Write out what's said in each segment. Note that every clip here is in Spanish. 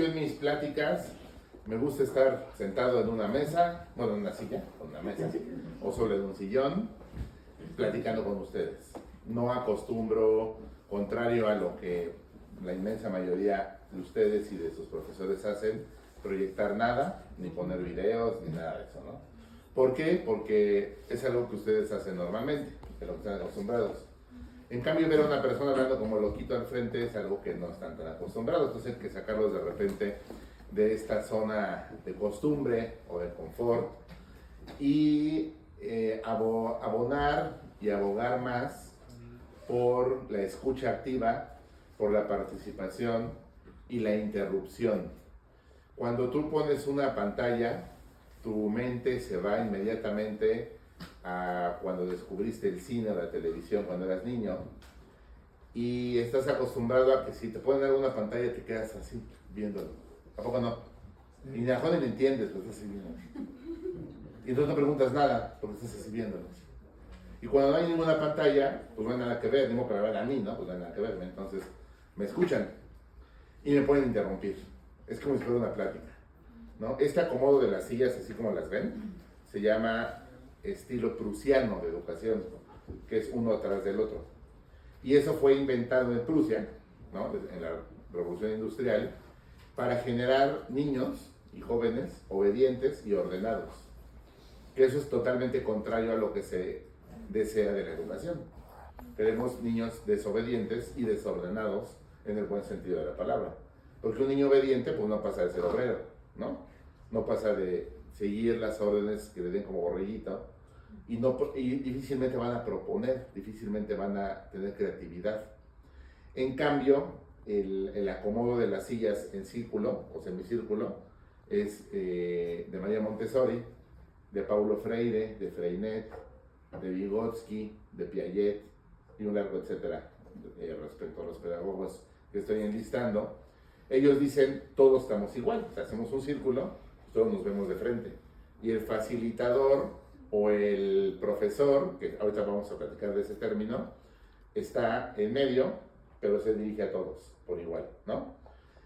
yo en mis pláticas me gusta estar sentado en una mesa, bueno, en una silla, con una mesa, o sobre un sillón, platicando con ustedes. No acostumbro, contrario a lo que la inmensa mayoría de ustedes y de sus profesores hacen, proyectar nada, ni poner videos, ni nada de eso, ¿no? ¿Por qué? Porque es algo que ustedes hacen normalmente, de lo que están acostumbrados. En cambio, ver a una persona hablando como loquito al frente es algo que no están tan acostumbrados, entonces hay que sacarlos de repente de esta zona de costumbre o de confort y abonar y abogar más por la escucha activa, por la participación y la interrupción. Cuando tú pones una pantalla, tu mente se va inmediatamente a cuando descubriste el cine o la televisión cuando eras niño y estás acostumbrado a que si te ponen alguna pantalla te quedas así viéndolo. ¿A poco no? Y ni a joven le entiendes, pues estás así viendo. Y entonces no preguntas nada porque estás así viéndolo. Y cuando no hay ninguna pantalla, pues no hay nada que ver, ni modo que me vean a mí, ¿no? Pues no hay nada que ver, entonces me escuchan y me pueden interrumpir. Es como si fuera una plática, ¿no? Este acomodo de las sillas, así como las ven, se llama estilo prusiano de educación, que es uno atrás del otro. Y eso fue inventado en Prusia, ¿no? En la Revolución Industrial, para generar niños y jóvenes obedientes y ordenados. Que eso es totalmente contrario a lo que se desea de la educación. Queremos niños desobedientes y desordenados en el buen sentido de la palabra. Porque un niño obediente pues no pasa de ser obrero, ¿no? No pasa de seguir las órdenes que le den como borreguito y difícilmente van a proponer, difícilmente van a tener creatividad. En cambio, el acomodo de las sillas en círculo o semicírculo es de María Montessori, de Paulo Freire, de Freinet, de Vygotsky, de Piaget y un largo etcétera respecto a los pedagogos que estoy enlistando. Ellos dicen todos estamos igual, o sea, hacemos un círculo, todos nos vemos de frente y el facilitador o el profesor, que ahorita vamos a platicar de ese término, está en medio, pero se dirige a todos por igual, ¿no?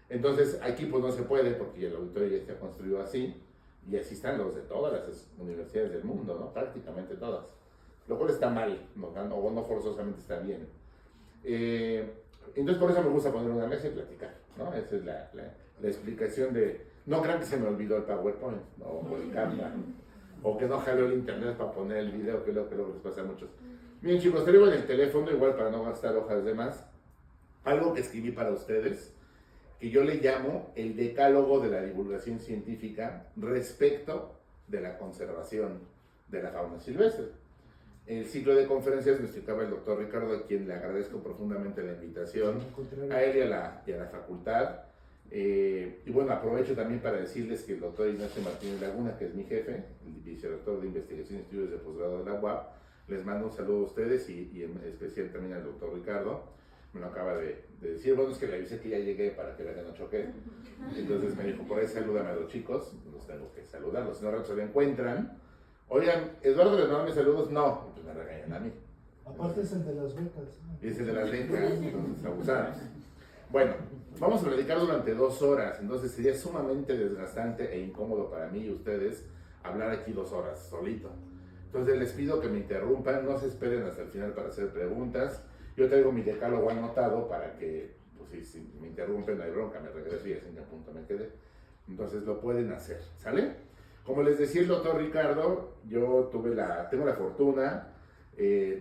Entonces aquí pues no se puede porque el auditorio ya está construido así y así están los de todas las universidades del mundo, ¿no? Prácticamente todas, lo cual está mal, ¿no? O no forzosamente está bien. Entonces por eso me gusta poner una mesa y platicar, ¿no? Esa es la explicación de, no crean que se me olvidó el PowerPoint, ¿no? O el Canva, o que no jaló el internet para poner el video, que es lo que les pasa a muchos. Bien chicos, traigo en el teléfono, igual para no gastar hojas de más, algo que escribí para ustedes, que yo le llamo el decálogo de la divulgación científica respecto de la conservación de la fauna silvestre. El ciclo de conferencias lo explicaba el doctor Ricardo, a quien le agradezco profundamente la invitación, a él y a la facultad. Y bueno, aprovecho también para decirles que el doctor Ignacio Martínez Laguna, que es mi jefe, el vicerrector de Investigación y Estudios de Posgrado de la UAP, les mando un saludo a ustedes y en especial también al doctor Ricardo. Me lo acaba de decir, bueno, es que le avisé que ya llegué para que vean que no choqué. Entonces me dijo, por ahí salúdame a los chicos, los tengo que saludarlos, si no se lo encuentran. Oigan, Eduardo, ¿les mandan mis saludos? No, pues me regañan a mí. Aparte es el de las becas. Y es el de las becas, entonces abusados. Bueno, vamos a dedicar durante 2 horas, entonces sería sumamente desgastante e incómodo para mí y ustedes hablar aquí 2 horas solito. Entonces les pido que me interrumpan, no se esperen hasta el final para hacer preguntas. Yo traigo mi decálogo anotado para que, pues si me interrumpen no hay bronca, me regreso y así en qué punto me quedé. Entonces lo pueden hacer, ¿sale? Como les decía el doctor Ricardo, yo tengo la fortuna,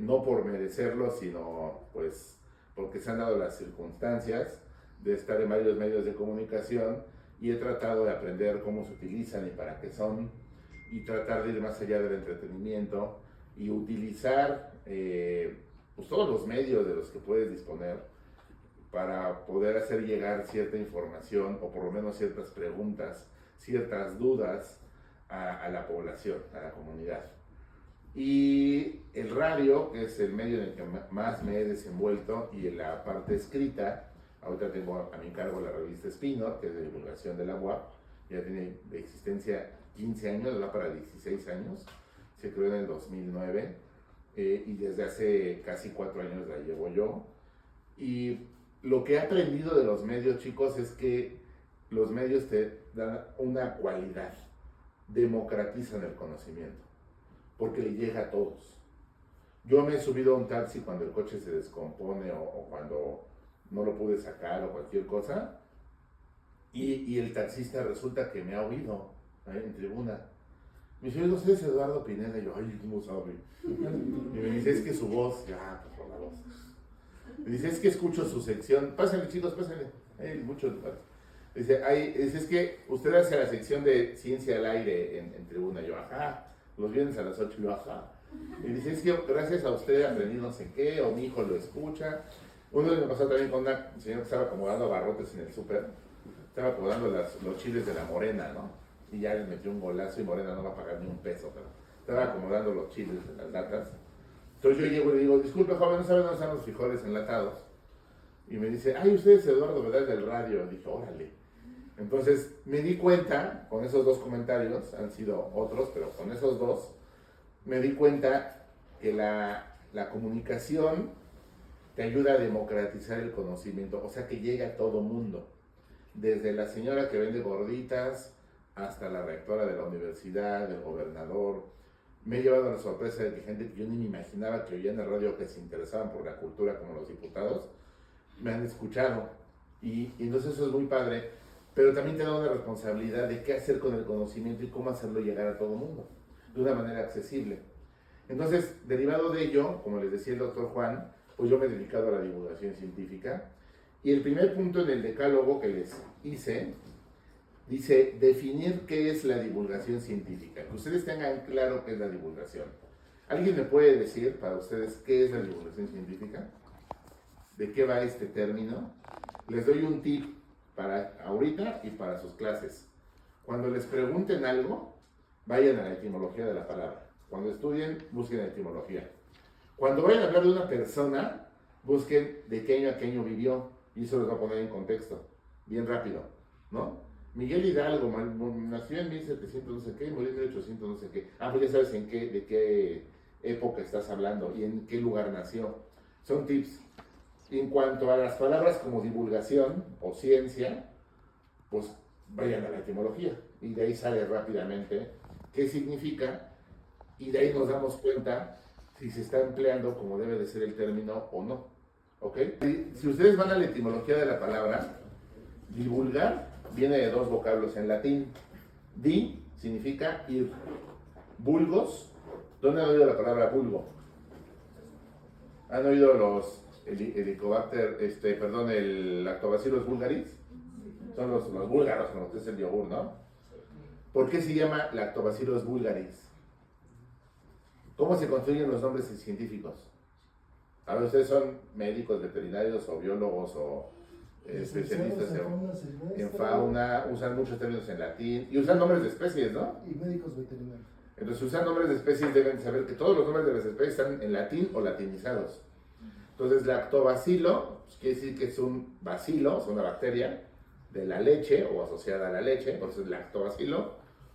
no por merecerlo, sino pues porque se han dado las circunstancias de estar en varios medios de comunicación y he tratado de aprender cómo se utilizan y para qué son y tratar de ir más allá del entretenimiento y utilizar pues todos los medios de los que puedes disponer para poder hacer llegar cierta información o por lo menos ciertas preguntas, ciertas dudas a la población, a la comunidad. Y el radio, que es el medio en el que más me he desenvuelto, y en la parte escrita, ahorita tengo a mi cargo la revista Espino, que es de divulgación de la UAP, ya tiene de existencia 15 años, va para 16 años, se creó en el 2009, y desde hace casi 4 años la llevo yo. Y lo que he aprendido de los medios, chicos, es que los medios te dan una cualidad, democratizan el conocimiento, porque le llega a todos. Yo me he subido a un taxi cuando el coche se descompone o cuando no lo pude sacar o cualquier cosa, y el taxista resulta que me ha oído en tribuna. Me dice, ¿usted es Eduardo Pineda? Y yo, ay, ¿cómo sabe? Y me dice, es que su voz, ya, pues por la voz. Me dice, es que escucho su sección. Pásenle, chicos, pásenle. Hay mucho. Dice, es que usted hace la sección de ciencia al aire en tribuna. Yo, ajá. Los viernes a las 8, yo, ajá. Y dice, es que gracias a usted aprendí no sé qué, o mi hijo lo escucha. Uno me pasó también con una señora que estaba acomodando abarrotes en el súper. Estaba acomodando los chiles de la Morena, ¿no? Y ya les metió un golazo y Morena no va a pagar ni un peso, pero estaba acomodando los chiles de las latas. Entonces yo llego y le digo, disculpe joven, ¿no sabe dónde están los frijoles enlatados? Y me dice, ay, usted es Eduardo, ¿verdad? Del radio. Dije, órale. Entonces me di cuenta, con esos dos comentarios, han sido otros, pero con esos dos, me di cuenta que la comunicación te ayuda a democratizar el conocimiento, o sea que llega a todo mundo. Desde la señora que vende gorditas hasta la rectora de la universidad, el gobernador. Me he llevado la sorpresa de que gente que yo ni me imaginaba que oía en el radio que se interesaban por la cultura como los diputados, me han escuchado. Y entonces eso es muy padre, pero también te da una responsabilidad de qué hacer con el conocimiento y cómo hacerlo llegar a todo el mundo, de una manera accesible. Entonces, derivado de ello, como les decía el doctor Juan, pues yo me he dedicado a la divulgación científica. Y el primer punto en el decálogo que les hice, dice, definir qué es la divulgación científica. Que ustedes tengan claro qué es la divulgación. ¿Alguien me puede decir para ustedes qué es la divulgación científica? ¿De qué va este término? Les doy un tip para ahorita y para sus clases. Cuando les pregunten algo, vayan a la etimología de la palabra. Cuando estudien, busquen la etimología. Cuando vayan a hablar de una persona, busquen de qué año a qué año vivió. Y eso les va a poner en contexto, bien rápido, ¿no? Miguel Hidalgo nació en 1700 no sé qué, murió en 1800 no sé qué. Ah, pues ya sabes de qué época estás hablando y en qué lugar nació. Son tips. En cuanto a las palabras como divulgación o ciencia, pues vayan a la etimología y de ahí sale rápidamente qué significa y de ahí nos damos cuenta si se está empleando como debe de ser el término o no. ¿Ok? Si ustedes van a la etimología de la palabra, divulgar viene de dos vocablos en latín. Di significa ir. Vulgos, ¿dónde han oído la palabra vulgo? ¿Han oído el Helicobacter, el Lactobacillus vulgaris? Son los búlgaros, como que es el yogur, ¿no? ¿Por qué se llama Lactobacillus vulgaris? ¿Cómo se construyen los nombres científicos? A ver, ustedes son médicos, veterinarios o biólogos o especialistas en fauna, usan muchos términos en latín y usan nombres de especies, ¿no? Y médicos veterinarios. Entonces, usan nombres de especies, deben saber que todos los nombres de las especies están en latín o latinizados. Entonces, lactobacilo, pues quiere decir que es un bacilo, es una bacteria de la leche o asociada a la leche, entonces lactobacilo.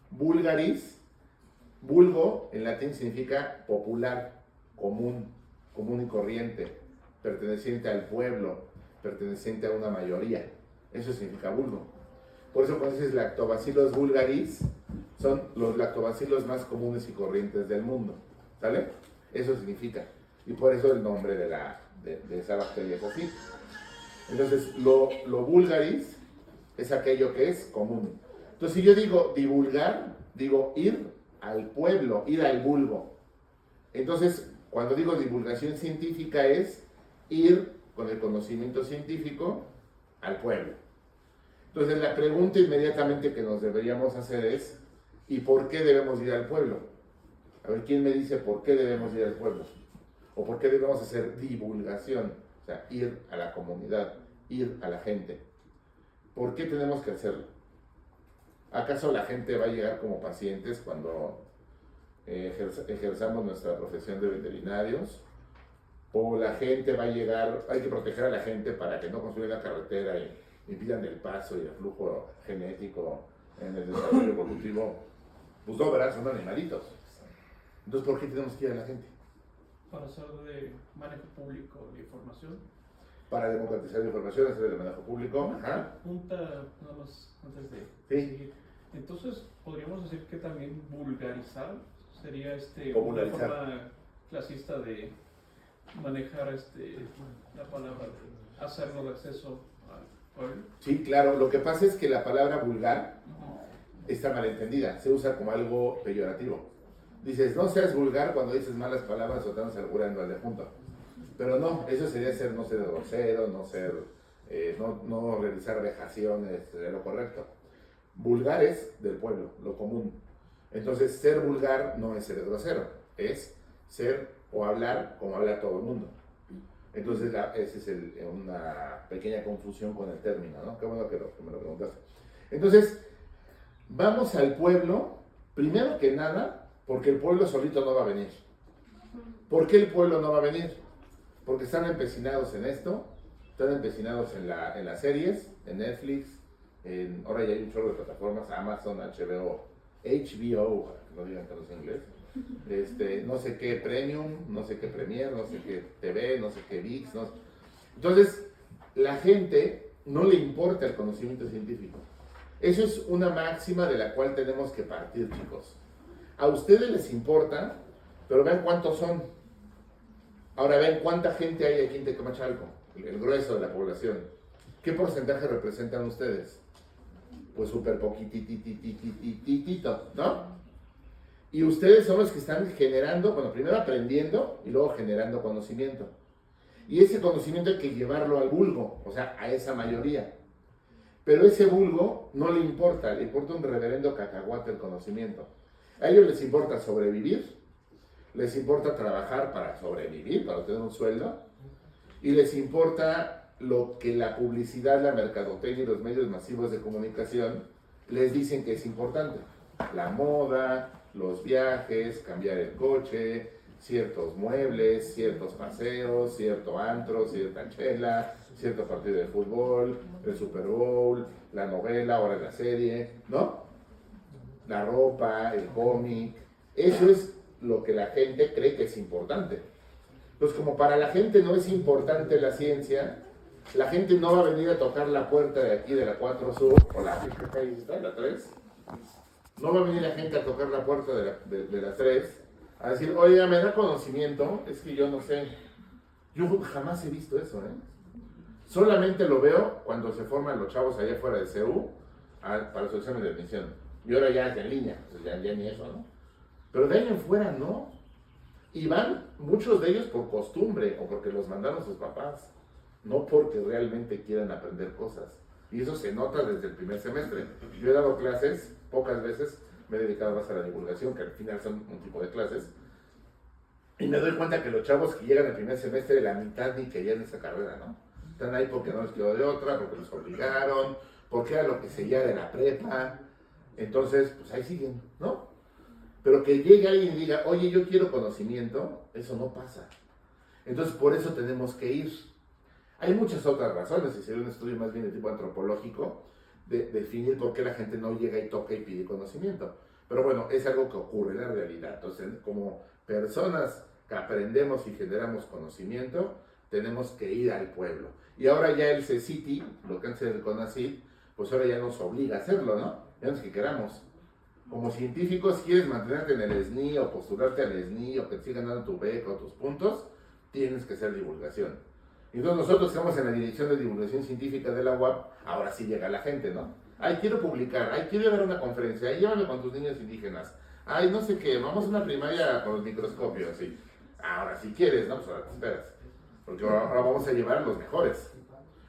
Vulgaris, vulgo en latín significa popular, común y corriente, perteneciente al pueblo, perteneciente a una mayoría. Eso significa vulgo. Por eso cuando dices lactobacillus vulgaris, son los lactobacilos más comunes y corrientes del mundo. ¿Sale? Eso significa. Y por eso el nombre de esa bacteria es así. Entonces, lo vulgaris es aquello que es común. Entonces, si yo digo divulgar, digo ir al pueblo, ir al vulgo. Entonces, cuando digo divulgación científica es ir con el conocimiento científico al pueblo. Entonces la pregunta inmediatamente que nos deberíamos hacer es, ¿y por qué debemos ir al pueblo? A ver, ¿quién me dice por qué debemos ir al pueblo? ¿O por qué debemos hacer divulgación? O sea, ir a la comunidad, ir a la gente. ¿Por qué tenemos que hacerlo? ¿Acaso la gente va a llegar como pacientes cuando ejerzamos nuestra profesión de veterinarios? ¿O la gente va a llegar, hay que proteger a la gente para que no construyan la carretera y impidan el paso y el flujo genético en el desarrollo evolutivo? Pues no, ¿verdad? Son animalitos. Entonces, ¿por qué tenemos que ir a la gente? Para hacer de manejo público de información. para democratizar la información, hacer el manejo público. Ajá. Punta, nada más antes de Sí. Entonces, podríamos decir que también vulgarizar sería una Popularizar. forma clasista de manejar la palabra, hacerlo de acceso al pueblo. Sí, claro. Lo que pasa es que la palabra vulgar está malentendida, se usa como algo peyorativo. Dices, no seas vulgar cuando dices malas palabras o estamos alburando al de junto. Pero no, eso sería ser, no ser grosero, no ser, no realizar vejaciones de lo correcto. Vulgar es del pueblo, lo común. Entonces, ser vulgar no es ser grosero, es ser o hablar como habla todo el mundo. Entonces, esa es una pequeña confusión con el término, ¿no? Qué bueno que me lo preguntaste. Entonces, vamos al pueblo, primero que nada, porque el pueblo solito no va a venir. ¿Por qué el pueblo no va a venir? Porque están empecinados en esto, están empecinados en las series, en Netflix, ahora ya hay un chorro de plataformas, Amazon, HBO, no digan que no es inglés, no sé qué Premium, no sé qué Premier, no sé qué TV, no sé qué VIX, Entonces, la gente no le importa el conocimiento científico. Eso es una máxima de la cual tenemos que partir, chicos. A ustedes les importa, pero vean cuántos son. Ahora ven cuánta gente hay aquí en Tecamachalco, el grueso de la población. ¿Qué porcentaje representan ustedes? Pues súper poquitititititito, ¿no? Y ustedes son los que están generando, bueno, primero aprendiendo y luego generando conocimiento. Y ese conocimiento hay que llevarlo al vulgo, o sea, a esa mayoría. Pero ese vulgo no le importa un reverendo cacahuate el conocimiento. A ellos les importa sobrevivir, les importa trabajar para sobrevivir, para obtener un sueldo, y les importa lo que la publicidad, la mercadotecnia y los medios masivos de comunicación les dicen que es importante. La moda, los viajes, cambiar el coche, ciertos muebles, ciertos paseos, cierto antro, cierta chela, cierto partido de fútbol, el Super Bowl, la novela, ahora la serie, ¿no? La ropa, el cómic, eso es lo que la gente cree que es importante. Entonces, como para la gente no es importante la ciencia, la gente no va a venir a tocar la puerta de aquí de la 4 Sur, o la 3, no va a venir la gente a tocar la puerta de la 3, a decir, oiga, me da conocimiento, es que yo no sé. Yo jamás he visto eso, Solamente lo veo cuando se forman los chavos allá afuera de CEU para su examen de admisión. Y ahora ya es en línea, pues ya ni eso, ¿no? Pero de ahí en fuera no. Y van muchos de ellos por costumbre o porque los mandaron sus papás, no porque realmente quieran aprender cosas. Y eso se nota desde el primer semestre. Yo he dado clases, pocas veces me he dedicado más a la divulgación, que al final son un tipo de clases, y me doy cuenta que los chavos que llegan al primer semestre, la mitad ni querían esa carrera, ¿no? Están ahí porque no les quedó de otra, porque los obligaron, porque era lo que seguía de la prepa. Entonces, pues ahí siguen, ¿no? Pero que llegue alguien y diga, oye, yo quiero conocimiento, eso no pasa. Entonces, por eso tenemos que ir. Hay muchas otras razones, y sería un estudio más bien de tipo antropológico, de definir por qué la gente no llega y toca y pide conocimiento. Pero bueno, es algo que ocurre en la realidad. Entonces, como personas que aprendemos y generamos conocimiento, tenemos que ir al pueblo. Y ahora ya el CECITI, lo que antes era el CONACYT, pues ahora ya nos obliga a hacerlo, ¿no? Ya no es que queramos. Como científico, si quieres mantenerte en el SNI o postularte al SNI o que te sigan dando tu beca o tus puntos, tienes que hacer divulgación. Y entonces nosotros que estamos en la dirección de divulgación científica de la UAP, ahora sí llega la gente, ¿no? Ay, quiero publicar, ay, quiero dar una conferencia, ay, llévame con tus niños indígenas, ay, no sé qué, vamos a una primaria con los microscopios, sí. Ahora, si quieres, ¿no? Pues ahora te esperas. Porque ahora vamos a llevar a los mejores.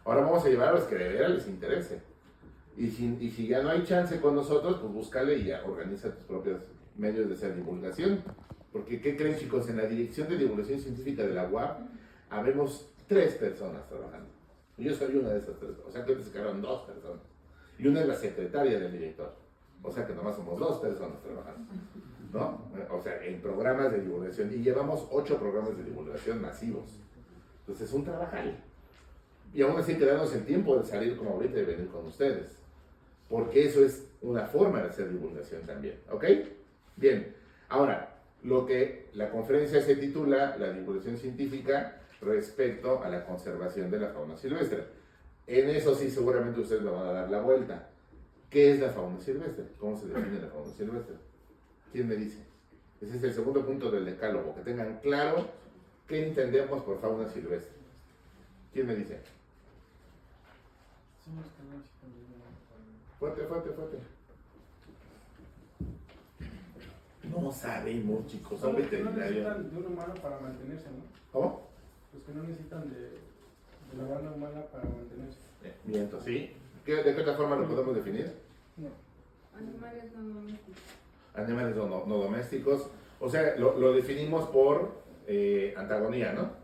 Ahora vamos a llevar a los que de veras les interese. Y si ya no hay chance con nosotros, pues búscale y ya organiza tus propios medios de hacer divulgación. Porque, ¿qué creen, chicos? En la dirección de divulgación científica de la UAP, habemos 3 personas trabajando. Y yo soy una de esas 3. O sea que se quedaron 2 personas. Y una es la secretaria del director. O sea que nomás somos 2 personas trabajando, ¿no? O sea, en programas de divulgación. Y llevamos 8 programas de divulgación masivos. Entonces es un trabajar. Y aún así quedarnos el tiempo de salir como ahorita y venir con ustedes. Porque eso es una forma de hacer divulgación también. ¿Ok? Bien. Ahora, lo que la conferencia se titula, la divulgación científica, respecto a la conservación de la fauna silvestre. En eso sí seguramente ustedes me van a dar la vuelta. ¿Qué es la fauna silvestre? ¿Cómo se define la fauna silvestre? ¿Quién me dice? Ese es el segundo punto del decálogo, que tengan claro qué entendemos por fauna silvestre. ¿Quién me dice? Fuerte, fuerte, fuerte. No sabemos, chicos, son veterinarios. No necesitan de un humano para mantenerse, ¿no? ¿Cómo? Los que no necesitan de la banda humana para mantenerse. Miento, ¿sí? ¿De qué otra forma lo podemos definir? No. Animales no domésticos. Animales no domésticos. O sea, lo definimos por antagonía, ¿no?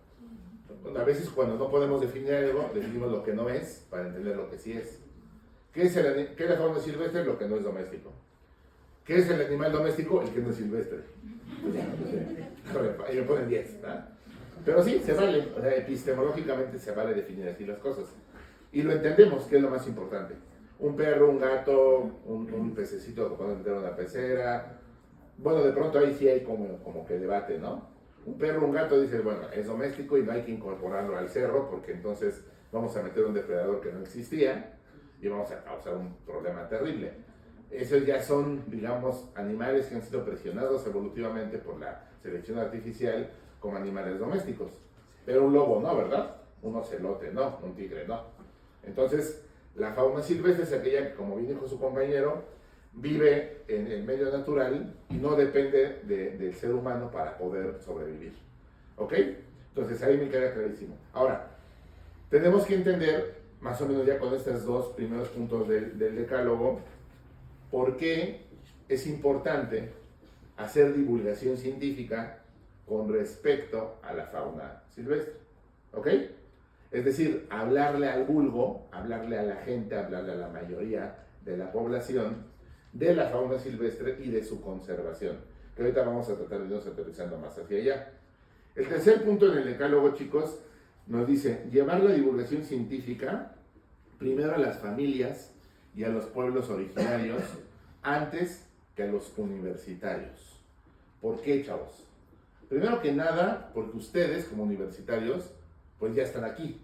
A veces cuando no podemos definir algo, definimos lo que no es para entender lo que sí es. ¿Qué es la fauna silvestre? Lo que no es doméstico. ¿Qué es el animal doméstico? El que no es silvestre. Ahí me ponen 10, ¿verdad? Pero sí, se vale, o sea, epistemológicamente se vale definir así las cosas. Y lo entendemos, que es lo más importante. Un perro, un gato, un pececito que podemos meter en una pecera. Bueno, de pronto ahí sí hay como que debate, ¿no? Un perro, un gato, dice, bueno, es doméstico y no hay que incorporarlo al cerro porque entonces vamos a meter un depredador que no existía y vamos a causar un problema terrible. Esos ya son, digamos, animales que han sido presionados evolutivamente por la selección artificial como animales domésticos. Pero un lobo no, ¿verdad? Un ocelote no, un tigre no. Entonces, la fauna silvestre es aquella que, como bien dijo su compañero, vive en el medio natural y no depende del ser humano para poder sobrevivir. ¿Ok? Entonces ahí me queda clarísimo. Ahora, tenemos que entender, más o menos ya con estos dos primeros puntos del decálogo, por qué es importante hacer divulgación científica con respecto a la fauna silvestre. ¿Ok? Es decir, hablarle al vulgo, hablarle a la gente, hablarle a la mayoría de la población de la fauna silvestre y de su conservación, que ahorita vamos a tratar de irnos aterrizando más hacia allá. El tercer punto en el decálogo, chicos, nos dice llevar la divulgación científica primero a las familias y a los pueblos originarios antes que a los universitarios. ¿Por qué, chavos? Primero que nada, porque ustedes como universitarios pues ya están aquí,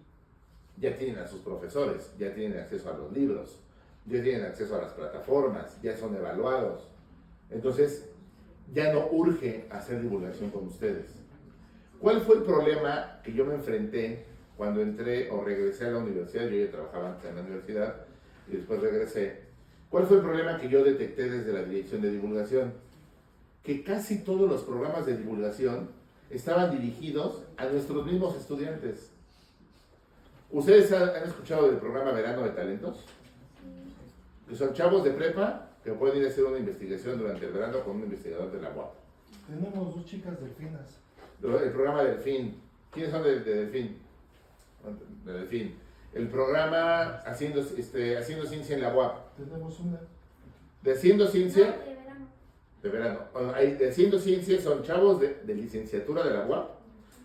ya tienen a sus profesores, ya tienen acceso a los libros, ya tienen acceso a las plataformas, ya son evaluados. Entonces, ya no urge hacer divulgación con ustedes. ¿Cuál fue el problema que yo me enfrenté cuando entré o regresé a la universidad? Yo ya trabajaba antes en la universidad y después regresé. ¿Cuál fue el problema que yo detecté desde la dirección de divulgación? Que casi todos los programas de divulgación estaban dirigidos a nuestros mismos estudiantes. ¿Ustedes han escuchado del programa Verano de Talentos? Que son chavos de prepa que pueden ir a hacer una investigación durante el verano con un investigador de la UAP. Tenemos dos chicas delfinas. El programa Delfín. ¿Quiénes son de Delfín? De Delfín. El programa Haciendo Ciencia en la UAP. Tenemos una. De Haciendo Ciencia... No, de verano. De verano. Bueno, de Haciendo Ciencia son chavos de licenciatura de la UAP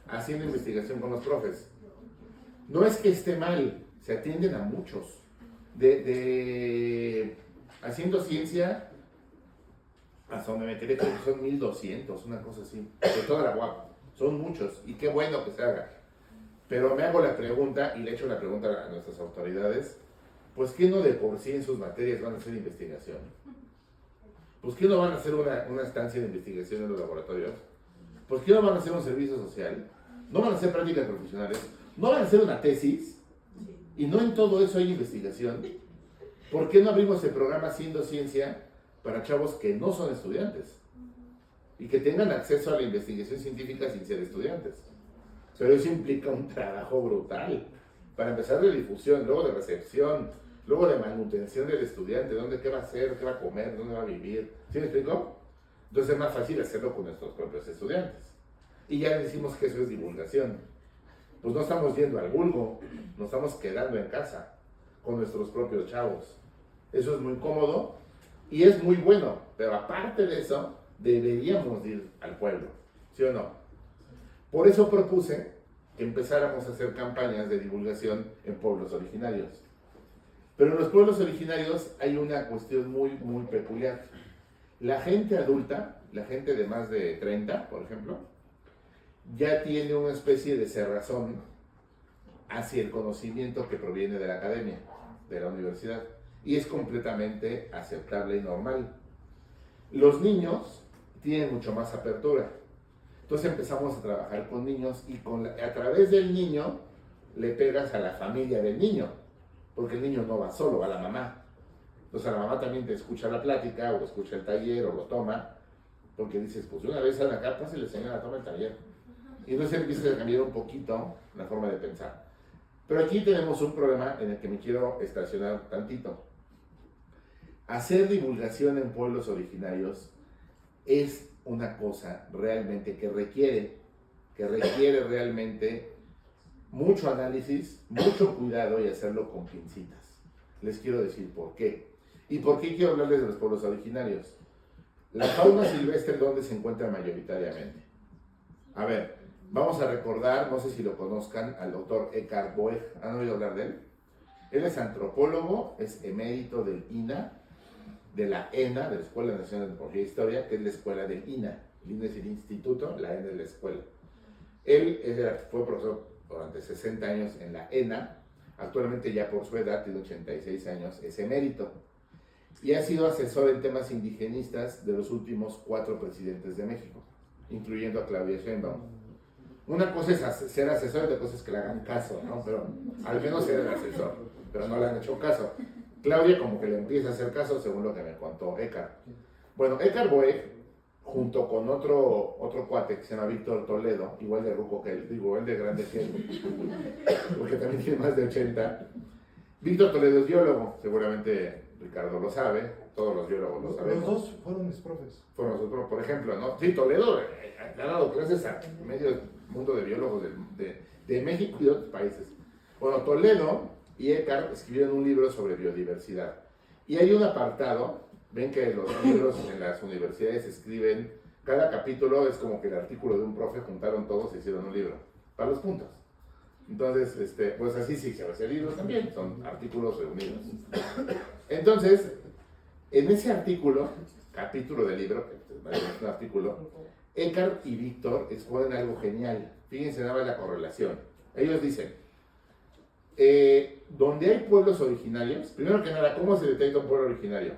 haciendo investigación con los profes. No es que esté mal, se atienden a muchos. Haciendo Ciencia, hasta donde me quedé, creo que son 1200, una cosa así, de toda la UAP. Son muchos, y qué bueno que se haga. Pero me hago la pregunta, y le echo la pregunta a nuestras autoridades, pues ¿qué no de por sí en sus materias van a hacer investigación? Pues ¿qué no van a hacer una estancia de investigación en los laboratorios? Pues ¿qué no van a hacer un servicio social? ¿No van a hacer prácticas profesionales? ¿No van a hacer una tesis? Y no en todo eso hay investigación. ¿Por qué no abrimos el programa Haciendo Ciencia para chavos que no son estudiantes? Y que tengan acceso a la investigación científica sin ser estudiantes. Pero eso implica un trabajo brutal. Para empezar de difusión, luego de recepción, luego de manutención del estudiante, qué va a hacer, qué va a comer, dónde va a vivir. ¿Sí me explico? Entonces es más fácil hacerlo con nuestros propios estudiantes. Y ya decimos que eso es divulgación. Pues no estamos yendo al vulgo, nos estamos quedando en casa con nuestros propios chavos. Eso es muy cómodo y es muy bueno, pero aparte de eso, deberíamos ir al pueblo, ¿sí o no? Por eso propuse que empezáramos a hacer campañas de divulgación en pueblos originarios. Pero en los pueblos originarios hay una cuestión muy, muy peculiar. La gente adulta, la gente de más de 30, por ejemplo, ya tiene una especie de cerrazón hacia el conocimiento que proviene de la academia, de la universidad, y es completamente aceptable y normal. Los niños tienen mucho más apertura. Entonces empezamos a trabajar con niños y a través del niño le pegas a la familia del niño, porque el niño no va solo, va la mamá. Entonces la mamá también te escucha la plática o escucha el taller o lo toma, porque dices, pues una vez sale acá, pues y le señora, toma el taller. Y entonces empieza a cambiar un poquito la forma de pensar. Pero aquí tenemos un problema en el que me quiero estacionar tantito. Hacer divulgación en pueblos originarios es una cosa realmente que requiere realmente mucho análisis, mucho cuidado y hacerlo con pincitas. Les quiero decir por qué. ¿Y por qué quiero hablarles de los pueblos originarios? La fauna silvestre, ¿dónde se encuentra mayoritariamente? A ver, vamos a recordar, no sé si lo conozcan, al doctor Eckhart Boeg. ¿Han oído hablar de él? Él es antropólogo, es emérito del INA, de la ENA, de la Escuela Nacional de Antropología e Historia, que es la escuela del INA. El INA es el instituto, la ENA es la escuela. Él fue profesor durante 60 años en la ENA, actualmente ya por su edad, tiene 86 años, es emérito. Y ha sido asesor en temas indigenistas de los últimos 4 presidentes de México, incluyendo a Claudia Sheinbaum. Una cosa es ser asesor y otra cosa es que le hagan caso, ¿no? Pero al menos ser el asesor, pero no le han hecho caso. Claudia como que le empieza a hacer caso según lo que me contó Eckhart. Bueno, Eckhart Boeg, junto con otro cuate que se llama Víctor Toledo, igual de ruco que él, igual de grande que él, porque también tiene más de 80. Víctor Toledo es biólogo, seguramente Ricardo lo sabe, todos los biólogos lo sabemos. Los dos fueron mis profes. Fueron nosotros, por ejemplo, ¿no? Sí, Toledo ha dado clases a medio mundo de biólogos de México y de otros países. Bueno, Toledo y Eckhart escribieron un libro sobre biodiversidad. Y hay un apartado, ven que los libros en las universidades escriben, cada capítulo es como que el artículo de un profe, juntaron todos y hicieron un libro, para los puntos. Entonces, pues así sí se hace el libro también, son artículos reunidos. Entonces, en ese artículo, capítulo del libro, que es un artículo, Eckhart y Víctor exponen algo genial. Fíjense nada más la correlación. Ellos dicen, donde hay pueblos originarios, primero que nada, ¿cómo se detecta un pueblo originario?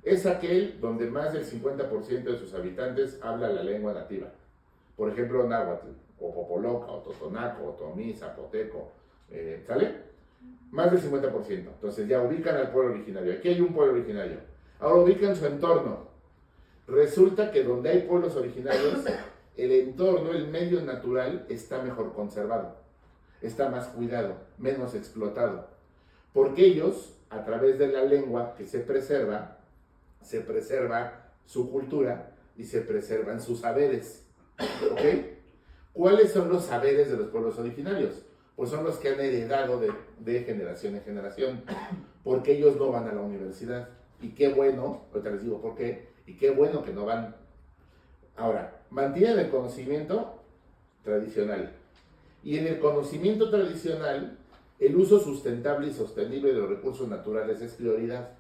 Es aquel donde más del 50% de sus habitantes habla la lengua nativa. Por ejemplo, náhuatl, o popoloca, o totonaco, o tomí, zapoteco, ¿sale? Más del 50%. Entonces ya ubican al pueblo originario. Aquí hay un pueblo originario. Ahora ubican su entorno. Resulta que donde hay pueblos originarios, el entorno, el medio natural, está mejor conservado. Está más cuidado, menos explotado. Porque ellos, a través de la lengua que se preserva su cultura y se preservan sus saberes. ¿Ok? ¿Cuáles son los saberes de los pueblos originarios? Pues son los que han heredado de generación en generación, porque ellos no van a la universidad. Y qué bueno, ahorita les digo por qué, y qué bueno que no van. Ahora, mantienen el conocimiento tradicional. Y en el conocimiento tradicional, el uso sustentable y sostenible de los recursos naturales es prioridad.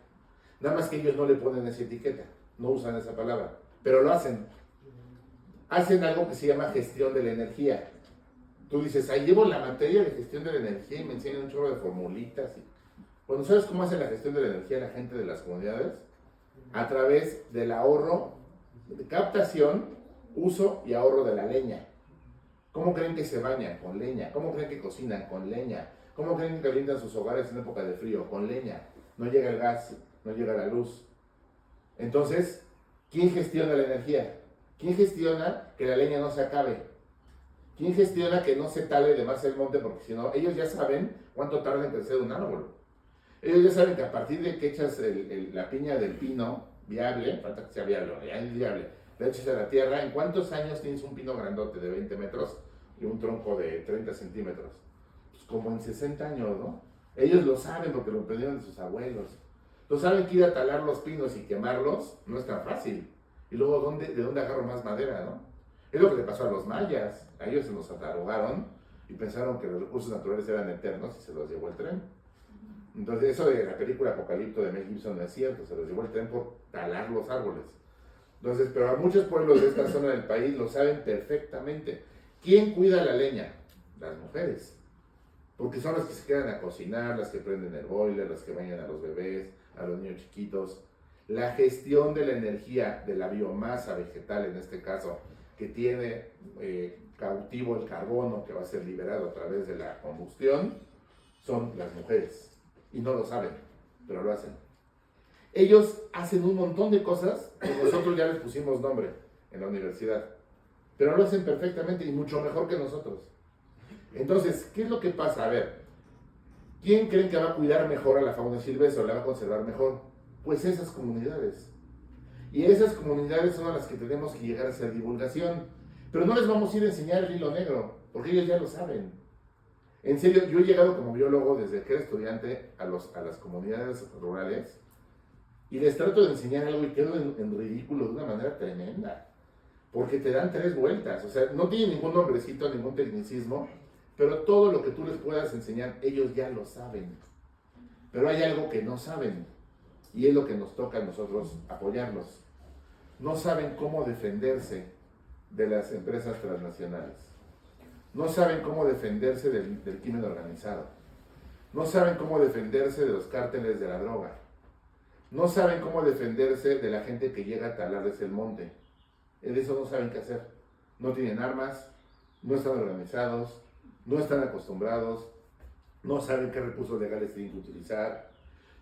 Nada más que ellos no le ponen esa etiqueta, no usan esa palabra, pero lo hacen. Hacen algo que se llama gestión de la energía. Tú dices, ahí llevo la materia de gestión de la energía y me enseñan un chorro de formulitas. Bueno, ¿sabes cómo hace la gestión de la energía la gente de las comunidades? A través del ahorro, de captación, uso y ahorro de la leña. ¿Cómo creen que se bañan? Con leña. ¿Cómo creen que cocinan? Con leña. ¿Cómo creen que calientan sus hogares en época de frío? Con leña. No llega el gas, no llega la luz. Entonces, ¿quién gestiona la energía? ¿Quién gestiona que la leña no se acabe? ¿Quién gestiona que no se tale de más el monte? Porque si no, ellos ya saben cuánto tarda en crecer un árbol. Ellos ya saben que a partir de que echas la piña del pino viable, falta que sea viable, ya es viable, le echas a la tierra, ¿en cuántos años tienes un pino grandote de 20 metros y un tronco de 30 centímetros? Pues como en 60 años, ¿no? Ellos lo saben porque lo aprendieron de sus abuelos. Entonces saben que ir a talar los pinos y quemarlos no es tan fácil. Y luego, ¿de dónde agarro más madera, no? Es lo que le pasó a los mayas. A ellos se los atarogaron y pensaron que los recursos naturales eran eternos y se los llevó el tren. Entonces, eso de la película Apocalipto de Mel Gibson no es cierto. Se los llevó el tren por talar los árboles. Entonces, pero a muchos pueblos de esta zona del país lo saben perfectamente. ¿Quién cuida la leña? Las mujeres. Porque son las que se quedan a cocinar, las que prenden el boiler, las que bañan a los bebés, a los niños chiquitos. La gestión de la energía, de la biomasa vegetal en este caso, que tiene cautivo el carbono que va a ser liberado a través de la combustión, son las mujeres. Y no lo saben, pero lo hacen. Ellos hacen un montón de cosas que nosotros ya les pusimos nombre en la universidad, pero lo hacen perfectamente y mucho mejor que nosotros. Entonces, ¿qué es lo que pasa? A ver, ¿quién creen que va a cuidar mejor a la fauna silvestre o la va a conservar mejor? Pues esas comunidades. Y esas comunidades son a las que tenemos que llegar a hacer divulgación. Pero no les vamos a ir a enseñar el hilo negro, porque ellos ya lo saben. En serio, yo he llegado como biólogo desde que era estudiante a las comunidades rurales y les trato de enseñar algo y quedo en ridículo de una manera tremenda. Porque te dan 3 vueltas. O sea, no tiene ningún nombrecito, ningún tecnicismo, pero todo lo que tú les puedas enseñar, ellos ya lo saben. Pero hay algo que no saben, y es lo que nos toca a nosotros apoyarlos. No saben cómo defenderse de las empresas transnacionales. No saben cómo defenderse del crimen organizado. No saben cómo defenderse de los cárteles de la droga. No saben cómo defenderse de la gente que llega a talarles el monte. De eso no saben qué hacer. No tienen armas, no están organizados, no están acostumbrados, no saben qué recursos legales tienen que utilizar,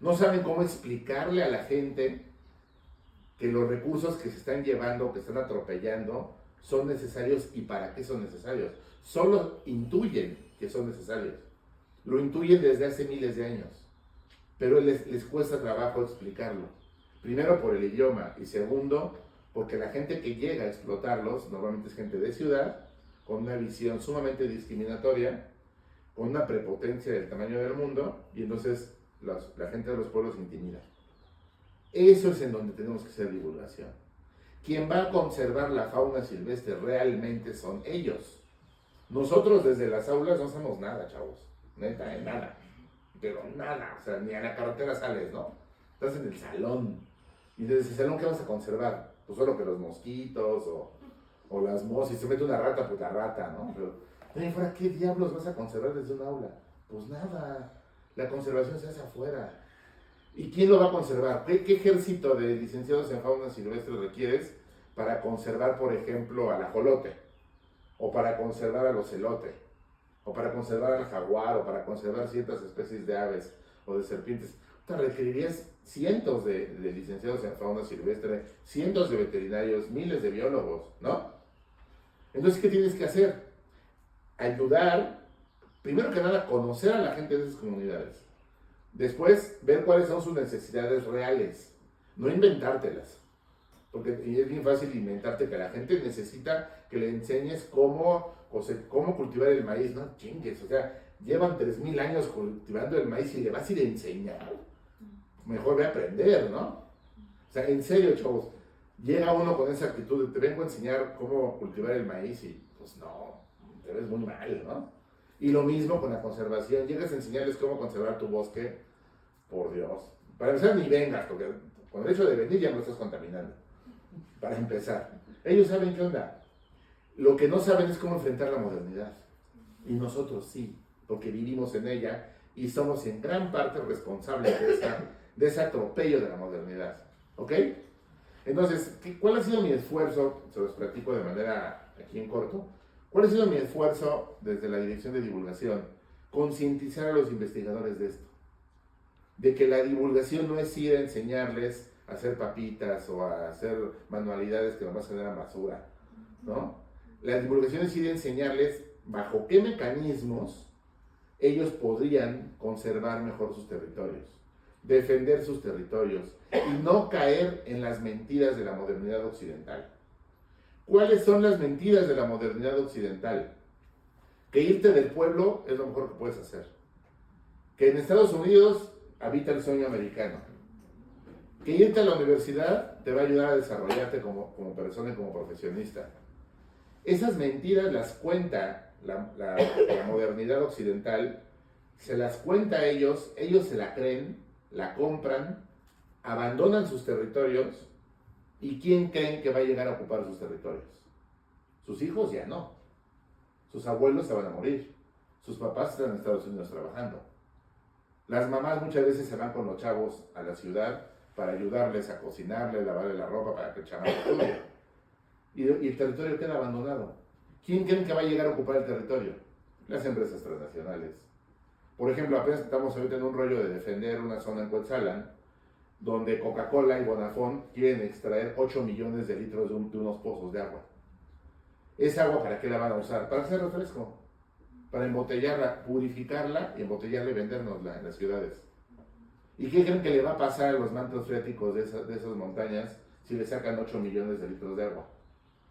no saben cómo explicarle a la gente que los recursos que se están llevando, que están atropellando, son necesarios y para qué son necesarios. Solo intuyen que son necesarios. Lo intuyen desde hace miles de años, pero les cuesta trabajo explicarlo. Primero por el idioma y segundo porque la gente que llega a explotarlos normalmente es gente de ciudad, con una visión sumamente discriminatoria, con una prepotencia del tamaño del mundo, y entonces la gente de los pueblos intimida. Eso es en donde tenemos que hacer divulgación. Quien va a conservar la fauna silvestre realmente son ellos. Nosotros desde las aulas no hacemos nada, chavos. Neta, nada. Pero nada. O sea, ni a la carretera sales, ¿no? Estás en el salón. Y desde ese salón, ¿qué vas a conservar? Pues solo que los mosquitos o las moscas. Si se mete una rata, pues la rata, ¿no? Pero de ahí fuera, ¿qué diablos vas a conservar desde un aula? Pues nada. La conservación se hace afuera. ¿Y quién lo va a conservar? ¿Qué ejército de licenciados en fauna silvestre requieres para conservar, por ejemplo, al ajolote? O para conservar al ocelote, o para conservar al jaguar, o para conservar ciertas especies de aves o de serpientes. Te requerirías cientos de licenciados en fauna silvestre, cientos de veterinarios, miles de biólogos, ¿no? Entonces, ¿qué tienes que hacer? Ayudar, primero que nada, conocer a la gente de esas comunidades. Después, ver cuáles son sus necesidades reales, no inventártelas. Porque es bien fácil inventarte que la gente necesita que le enseñes cómo cultivar el maíz, no chingues, o sea, llevan 3000 años cultivando el maíz y le vas a ir a enseñar. Mejor ve a aprender, ¿no? O sea, en serio, chavos, llega uno con esa actitud de te vengo a enseñar cómo cultivar el maíz y pues no, te ves muy mal, ¿no? Y lo mismo con la conservación, llegas a enseñarles cómo conservar tu bosque, por Dios. Para empezar, ni vengas, porque con el hecho de venir ya lo estás contaminando. Para empezar, ellos saben qué onda. Lo que no saben es cómo enfrentar la modernidad. Y nosotros sí, porque vivimos en ella y somos en gran parte responsables de ese atropello de la modernidad. ¿Ok? Entonces, ¿cuál ha sido mi esfuerzo? Se los platico de manera aquí en corto. ¿Cuál ha sido mi esfuerzo desde la Dirección de Divulgación? Concientizar a los investigadores de esto. De que la divulgación no es ir a enseñarles a hacer papitas o a hacer manualidades que nomás generan basura, ¿no? La divulgación es ir a enseñarles bajo qué mecanismos ellos podrían conservar mejor sus territorios, defender sus territorios y no caer en las mentiras de la modernidad occidental. ¿Cuáles son las mentiras de la modernidad occidental? Que irte del pueblo es lo mejor que puedes hacer. Que en Estados Unidos habita el sueño americano. Que irte a la universidad te va a ayudar a desarrollarte como persona y como profesionista. Esas mentiras las cuenta la modernidad occidental, se las cuenta a ellos se la creen, la compran, abandonan sus territorios, ¿y quién creen que va a llegar a ocupar sus territorios? Sus hijos ya no. sus abuelos se van a morir, sus papás están en Estados Unidos trabajando. Las mamás muchas veces se van con los chavos a la ciudad para ayudarles a cocinarles, lavarles la ropa para que el chamaco estudie. Y el territorio queda abandonado. ¿Quién creen que va a llegar a ocupar el territorio? Las empresas transnacionales. Por ejemplo, apenas estamos ahorita en un rollo de defender una zona en Cuetzalan, donde Coca-Cola y Bonafont quieren extraer 8 millones de litros de unos pozos de agua. ¿Esa agua para qué la van a usar? Para hacer refresco, para embotellarla, purificarla y embotellarla y vendérnosla en las ciudades. ¿Y qué creen que le va a pasar a los mantos freáticos de esas montañas si le sacan 8 millones de litros de agua?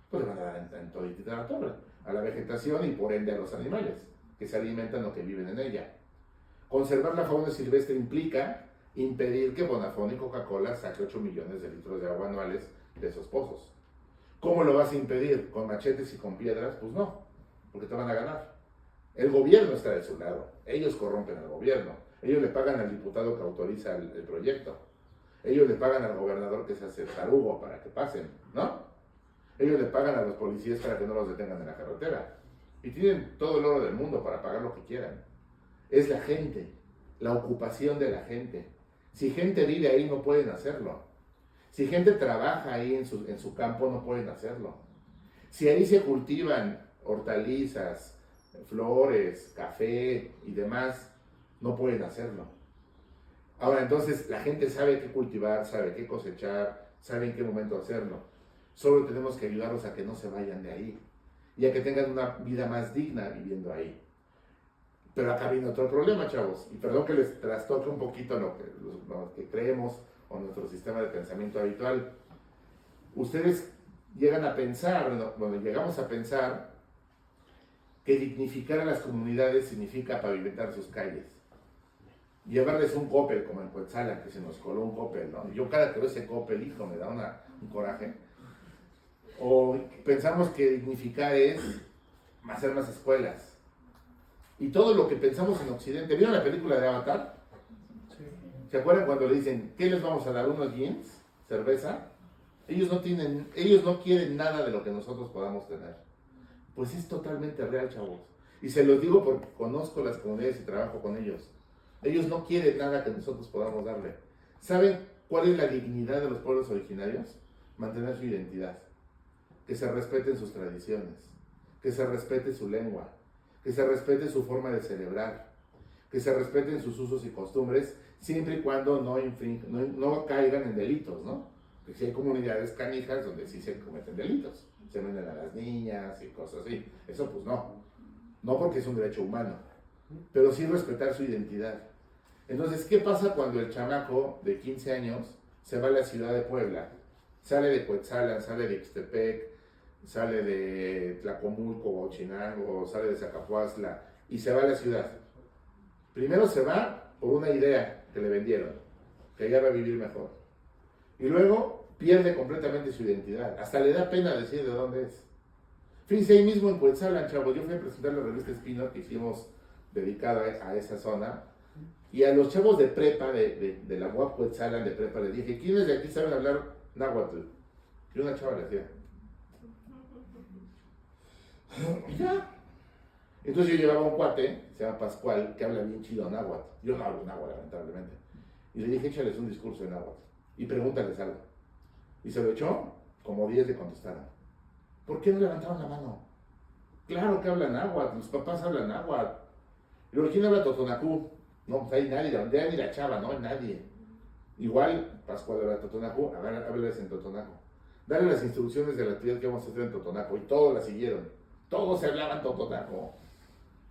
Pues le van a dar en toditita la torre, a la vegetación y por ende a los animales, que se alimentan o que viven en ella. Conservar la fauna silvestre implica impedir que Bonafont y Coca-Cola saque 8 millones de litros de agua anuales de esos pozos. ¿Cómo lo vas a impedir? ¿Con machetes y con piedras? Pues no, porque te van a ganar. El gobierno está de su lado, ellos corrompen al gobierno, ellos le pagan al diputado que autoriza el proyecto, ellos le pagan al gobernador que se hace tarugo para que pasen, ¿no? Ellos le pagan a los policías para que no los detengan en la carretera. Y tienen todo el oro del mundo para pagar lo que quieran. Es la gente, la ocupación de la gente. Si gente vive ahí, no pueden hacerlo. Si gente trabaja ahí en su campo, no pueden hacerlo. Si ahí se cultivan hortalizas, flores, café y demás, no pueden hacerlo. Ahora, entonces, la gente sabe qué cultivar, sabe qué cosechar, sabe en qué momento hacerlo. Solo tenemos que ayudarlos a que no se vayan de ahí y a que tengan una vida más digna viviendo ahí. Pero acá viene otro problema, chavos, y perdón que les trastoque un poquito lo que creemos o nuestro sistema de pensamiento habitual. Ustedes llegan a pensar, bueno, llegamos a pensar que dignificar a las comunidades significa pavimentar sus calles. Llevarles un Coppel, como en Cuetzalan, que se nos coló un Coppel, ¿no? Y yo cada que veo ese Coppel, hijo, me da un coraje. O pensamos que dignificar es hacer más escuelas. Y todo lo que pensamos en Occidente. ¿Vieron la película de Avatar? Sí. ¿Se acuerdan cuando le dicen, ¿qué les vamos a dar? ¿Unos jeans? ¿Cerveza? Ellos no quieren nada de lo que nosotros podamos tener. Pues es totalmente real, chavos. Y se los digo porque conozco las comunidades y trabajo con ellos. Ellos no quieren nada que nosotros podamos darle. ¿Saben cuál es la dignidad de los pueblos originarios? Mantener su identidad. Que se respeten sus tradiciones. Que se respete su lengua. Que se respete su forma de celebrar. Que se respeten sus usos y costumbres, siempre y cuando no caigan en delitos, ¿no? Porque si hay comunidades canijas donde sí se cometen delitos. Se venden a las niñas y cosas así. Eso pues no. No porque es un derecho humano. Pero sí respetar su identidad. Entonces, ¿qué pasa cuando el chamaco de 15 años se va a la ciudad de Puebla? Sale de Cuetzalan, sale de Ixtepec, sale de Tlacomulco o Chinango, sale de Zacapuazla y se va a la ciudad. Primero se va por una idea que le vendieron, que allá va a vivir mejor. Y luego pierde completamente su identidad. Hasta le da pena decir de dónde es. Fíjense, ahí mismo en Cuetzalan, chavos, yo fui a presentar la revista Espino que hicimos dedicada a esa zona. Y a los chavos de prepa, de la UAP Cuetzalan de prepa, les dije, ¿quiénes de aquí saben hablar náhuatl? Y una chava le decía. Y ya. Entonces yo llevaba un cuate, se llama Pascual, que habla bien chido náhuatl. Yo no hablo náhuatl, lamentablemente. Y le dije, échales un discurso en náhuatl y pregúntales algo. Y se lo echó, como 10 le contestaron. ¿Por qué no levantaron la mano? Claro que hablan náhuatl, los papás hablan náhuatl. Y luego, ¿quién habla totonacú? No, pues hay nadie, donde hay ni la chava, no hay nadie. Igual, Pascual habla totonacú, a ver, háblales en totonaco. Dale las instrucciones de la actividad que vamos a hacer en totonaco. Y todos la siguieron. Todos se hablaban totonaco.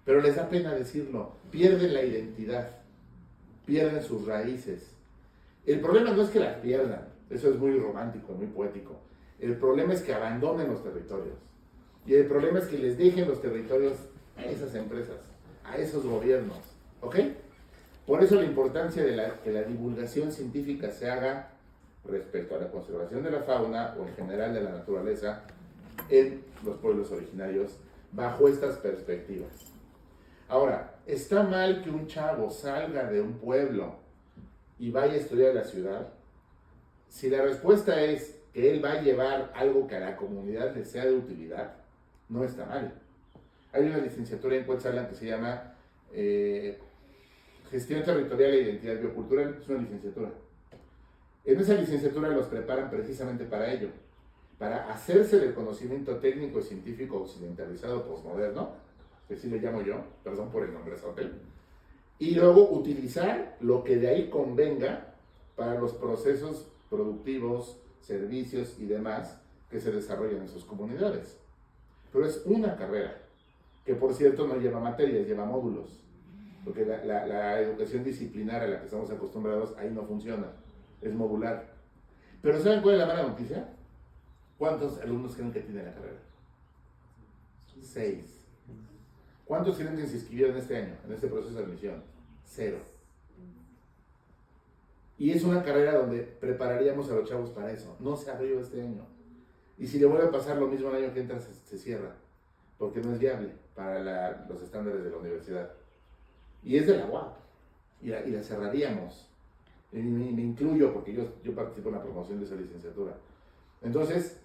Pero les da pena decirlo. Pierden la identidad. Pierden sus raíces. El problema no es que las pierdan. Eso es muy romántico, muy poético. El problema es que abandonen los territorios. Y el problema es que les dejen los territorios a esas empresas, a esos gobiernos. ¿Ok? Por eso la importancia de que la divulgación científica se haga respecto a la conservación de la fauna o en general de la naturaleza en los pueblos originarios bajo estas perspectivas. Ahora, ¿está mal que un chavo salga de un pueblo y vaya a estudiar a la ciudad? Si la respuesta es que él va a llevar algo que a la comunidad le sea de utilidad, no está mal. Hay una licenciatura en Cuetzalan que se llama Gestión Territorial e Identidad Biocultural, es una licenciatura. En esa licenciatura los preparan precisamente para ello, para hacerse del conocimiento técnico y científico occidentalizado posmoderno, que sí le llamo yo, perdón por el nombre hotel, y luego utilizar lo que de ahí convenga para los procesos productivos, servicios y demás que se desarrollan en sus comunidades. Pero es una carrera, que por cierto no lleva materias, lleva módulos, porque la educación disciplinar a la que estamos acostumbrados ahí no funciona, es modular. Pero ¿saben cuál es la mala noticia? ¿Cuántos alumnos creen que tiene la carrera? 6. ¿Cuántos creen que se inscribieron este año, en este proceso de admisión? 0. Y es una carrera donde prepararíamos a los chavos para eso. No se abrió este año. Y si le vuelve a pasar lo mismo el año que entra, se cierra. Porque no es viable para los estándares de la universidad. Y es de la UAP. Y la cerraríamos. Y me incluyo porque yo participo en la promoción de esa licenciatura. Entonces,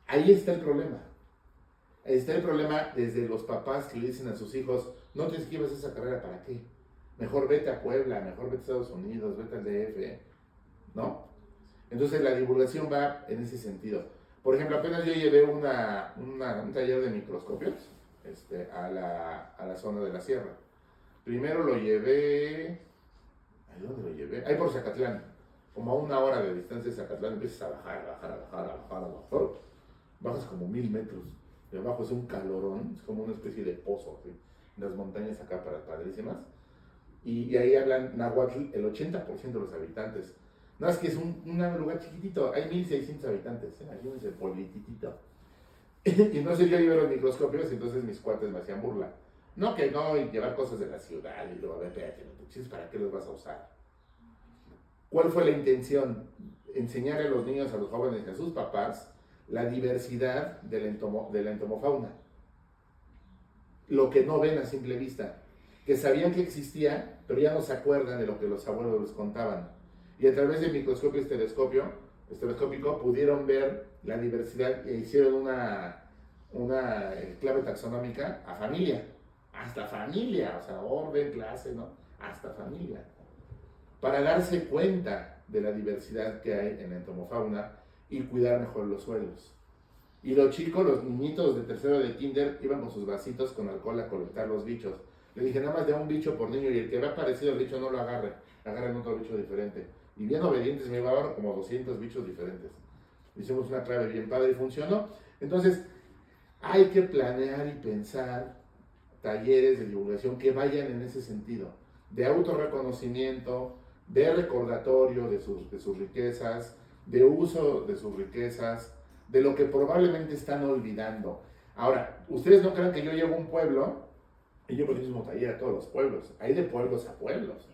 ahí está el problema. Ahí está el problema desde los papás que le dicen a sus hijos, no te inscribas a esa carrera, ¿para qué? Mejor vete a Puebla, mejor vete a Estados Unidos, vete al DF, ¿no? Entonces la divulgación va en ese sentido. Por ejemplo, apenas yo llevé un taller de microscopios a la zona de la sierra. Primero lo llevé... ¿Dónde lo llevé? Ahí por Zacatlán. Como a 1 hora de distancia de Zacatlán empiezas a bajar. Bajas como 1000 metros. Y abajo es un calorón, es como una especie de pozo, ¿sí? Las montañas acá padrísimas. Y ahí hablan náhuatl el 80% de los habitantes. No, es que es un lugar chiquitito, hay 1600 habitantes, imagínense, pueblitito. Y entonces yo llevé los microscopios y entonces mis cuates me hacían burla. No, que no, y llevar cosas de la ciudad y luego, a ver, espérate, ¿para qué los vas a usar? ¿Cuál fue la intención? Enseñar a los niños, a los jóvenes y a sus papás la diversidad de la entomofauna. Lo que no ven a simple vista. Que sabían que existía, pero ya no se acuerdan de lo que los abuelos les contaban. Y a través del microscopio estereoscópico pudieron ver la diversidad e hicieron una clave taxonómica a familia. Hasta familia, o sea, orden, clase, ¿no? Hasta familia. Para darse cuenta de la diversidad que hay en la entomofauna y cuidar mejor los suelos. Y los chicos, los niñitos de tercero de kinder, iban con sus vasitos con alcohol a colectar los bichos. Le dije, nada más de un bicho por niño y el que vea parecido al bicho no lo agarren otro bicho diferente. Y bien obedientes me llevaban como 200 bichos diferentes. Hicimos una clave bien padre y funcionó. Entonces, hay que planear y pensar talleres de divulgación que vayan en ese sentido, de autorreconocimiento, de recordatorio de sus riquezas, de uso de sus riquezas, de lo que probablemente están olvidando. Ahora, ustedes no crean que yo llevo a un pueblo y llevo el mismo taller a todos los pueblos. Hay de pueblos a pueblos.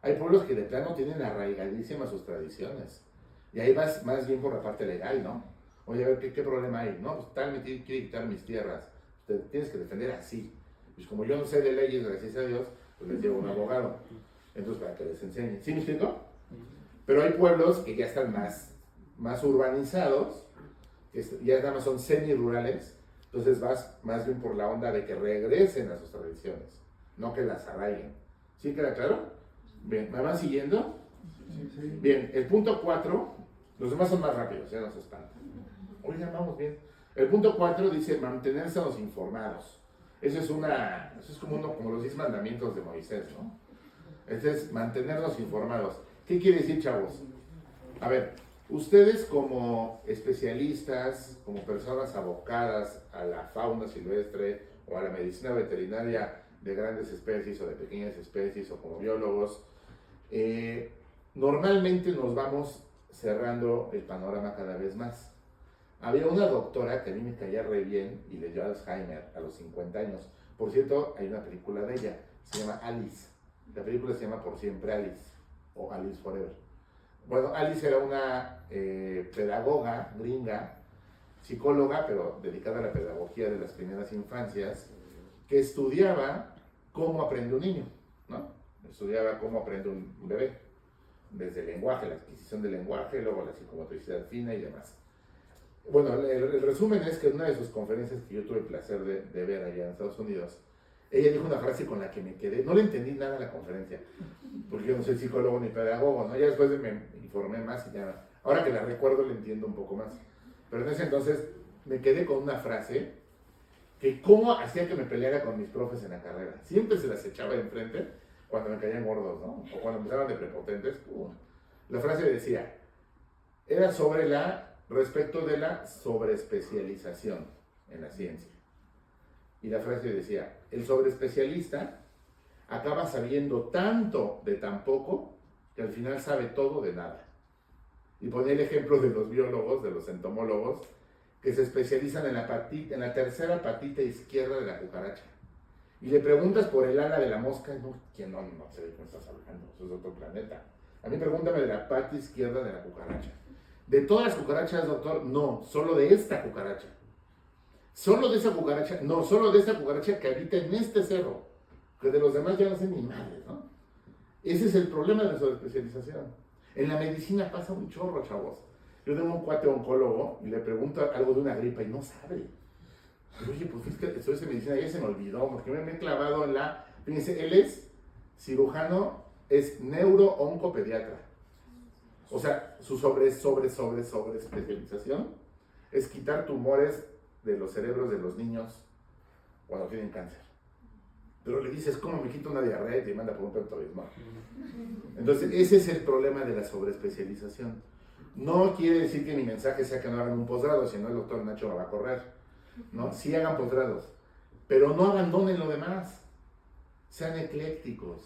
Hay pueblos que de plano tienen arraigadísimas sus tradiciones. Y ahí vas más bien por la parte legal, ¿no? Oye, a ver, ¿qué problema hay? No, pues tal me quiere quitar mis tierras. Te tienes que defender así. Pues como yo no sé de leyes, gracias a Dios, pues les llevo un abogado. Entonces, para que les enseñe. ¿Sí me explico? Pero hay pueblos que ya están más urbanizados, que ya nada más son semi-rurales. Entonces vas más bien por la onda de que regresen a sus tradiciones, no que las arraiguen. ¿Sí queda claro? Bien, ¿me van siguiendo? Sí. Bien, el punto 4, los demás son más rápidos, ya no se espantan. Oigan, vamos bien. El punto 4 dice mantenerse informados. Eso es como los 10 mandamientos de Moisés, ¿no? Es mantenernos informados. ¿Qué quiere decir, chavos? A ver, ustedes como especialistas, como personas abocadas a la fauna silvestre o a la medicina veterinaria de grandes especies o de pequeñas especies o como biólogos, normalmente nos vamos cerrando el panorama cada vez más. Había una doctora que a mí me caía re bien y le dio Alzheimer a los 50 años. Por cierto, hay una película de ella, se llama Alice. La película se llama Por Siempre Alice o Alice Forever. Bueno, Alice era una pedagoga gringa, psicóloga, pero dedicada a la pedagogía de las primeras infancias, que estudiaba cómo aprende un niño, ¿no? Estudiaba cómo aprende un bebé, desde el lenguaje, la adquisición del lenguaje, luego la psicomotricidad fina y demás. Bueno, el resumen es que en una de sus conferencias que yo tuve el placer de ver allá en Estados Unidos, ella dijo una frase con la que me quedé, no le entendí nada a la conferencia, porque yo no soy psicólogo ni pedagogo, ¿no? Ya después me informé más y ya, ahora que la recuerdo le entiendo un poco más. Pero en ese entonces me quedé con una frase que cómo hacía que me peleara con mis profes en la carrera. Siempre se las echaba de enfrente cuando me caían gordos, ¿no? O cuando empezaban de prepotentes. La frase decía, era respecto de la sobreespecialización en la ciencia. Y la frase decía, el sobreespecialista acaba sabiendo tanto de tan poco que al final sabe todo de nada. Y ponía el ejemplo de los biólogos, de los entomólogos, que se especializan en la tercera patita izquierda de la cucaracha. Y le preguntas por el ala de la mosca, no sé de qué estás hablando, eso es de otro planeta. A mí pregúntame de la pata izquierda de la cucaracha. ¿De todas las cucarachas, doctor? No, solo de esta cucaracha. Solo de esa cucaracha, no, solo de esa cucaracha que habita en este cerro, que de los demás ya no sé ni madre, ¿no? Ese es el problema de la sobreespecialización. En la medicina pasa un chorro, chavos. Yo tengo un cuate oncólogo y le pregunto algo de una gripa y no sabe. Oye, pues es que estoy en medicina, ya se me olvidó, porque me he clavado en la... Fíjense, él es cirujano, es neuro-oncopediatra. O sea, su sobreespecialización es quitar tumores de los cerebros de los niños cuando tienen cáncer. Pero le dices, ¿cómo me quito una diarrea y te manda por un peptobismol? Entonces, ese es el problema de la sobreespecialización. No quiere decir que mi mensaje sea que no hagan un posgrado, si no el doctor Nacho va a correr, ¿no? Sí hagan posgrados, pero no abandonen lo demás. Sean eclécticos,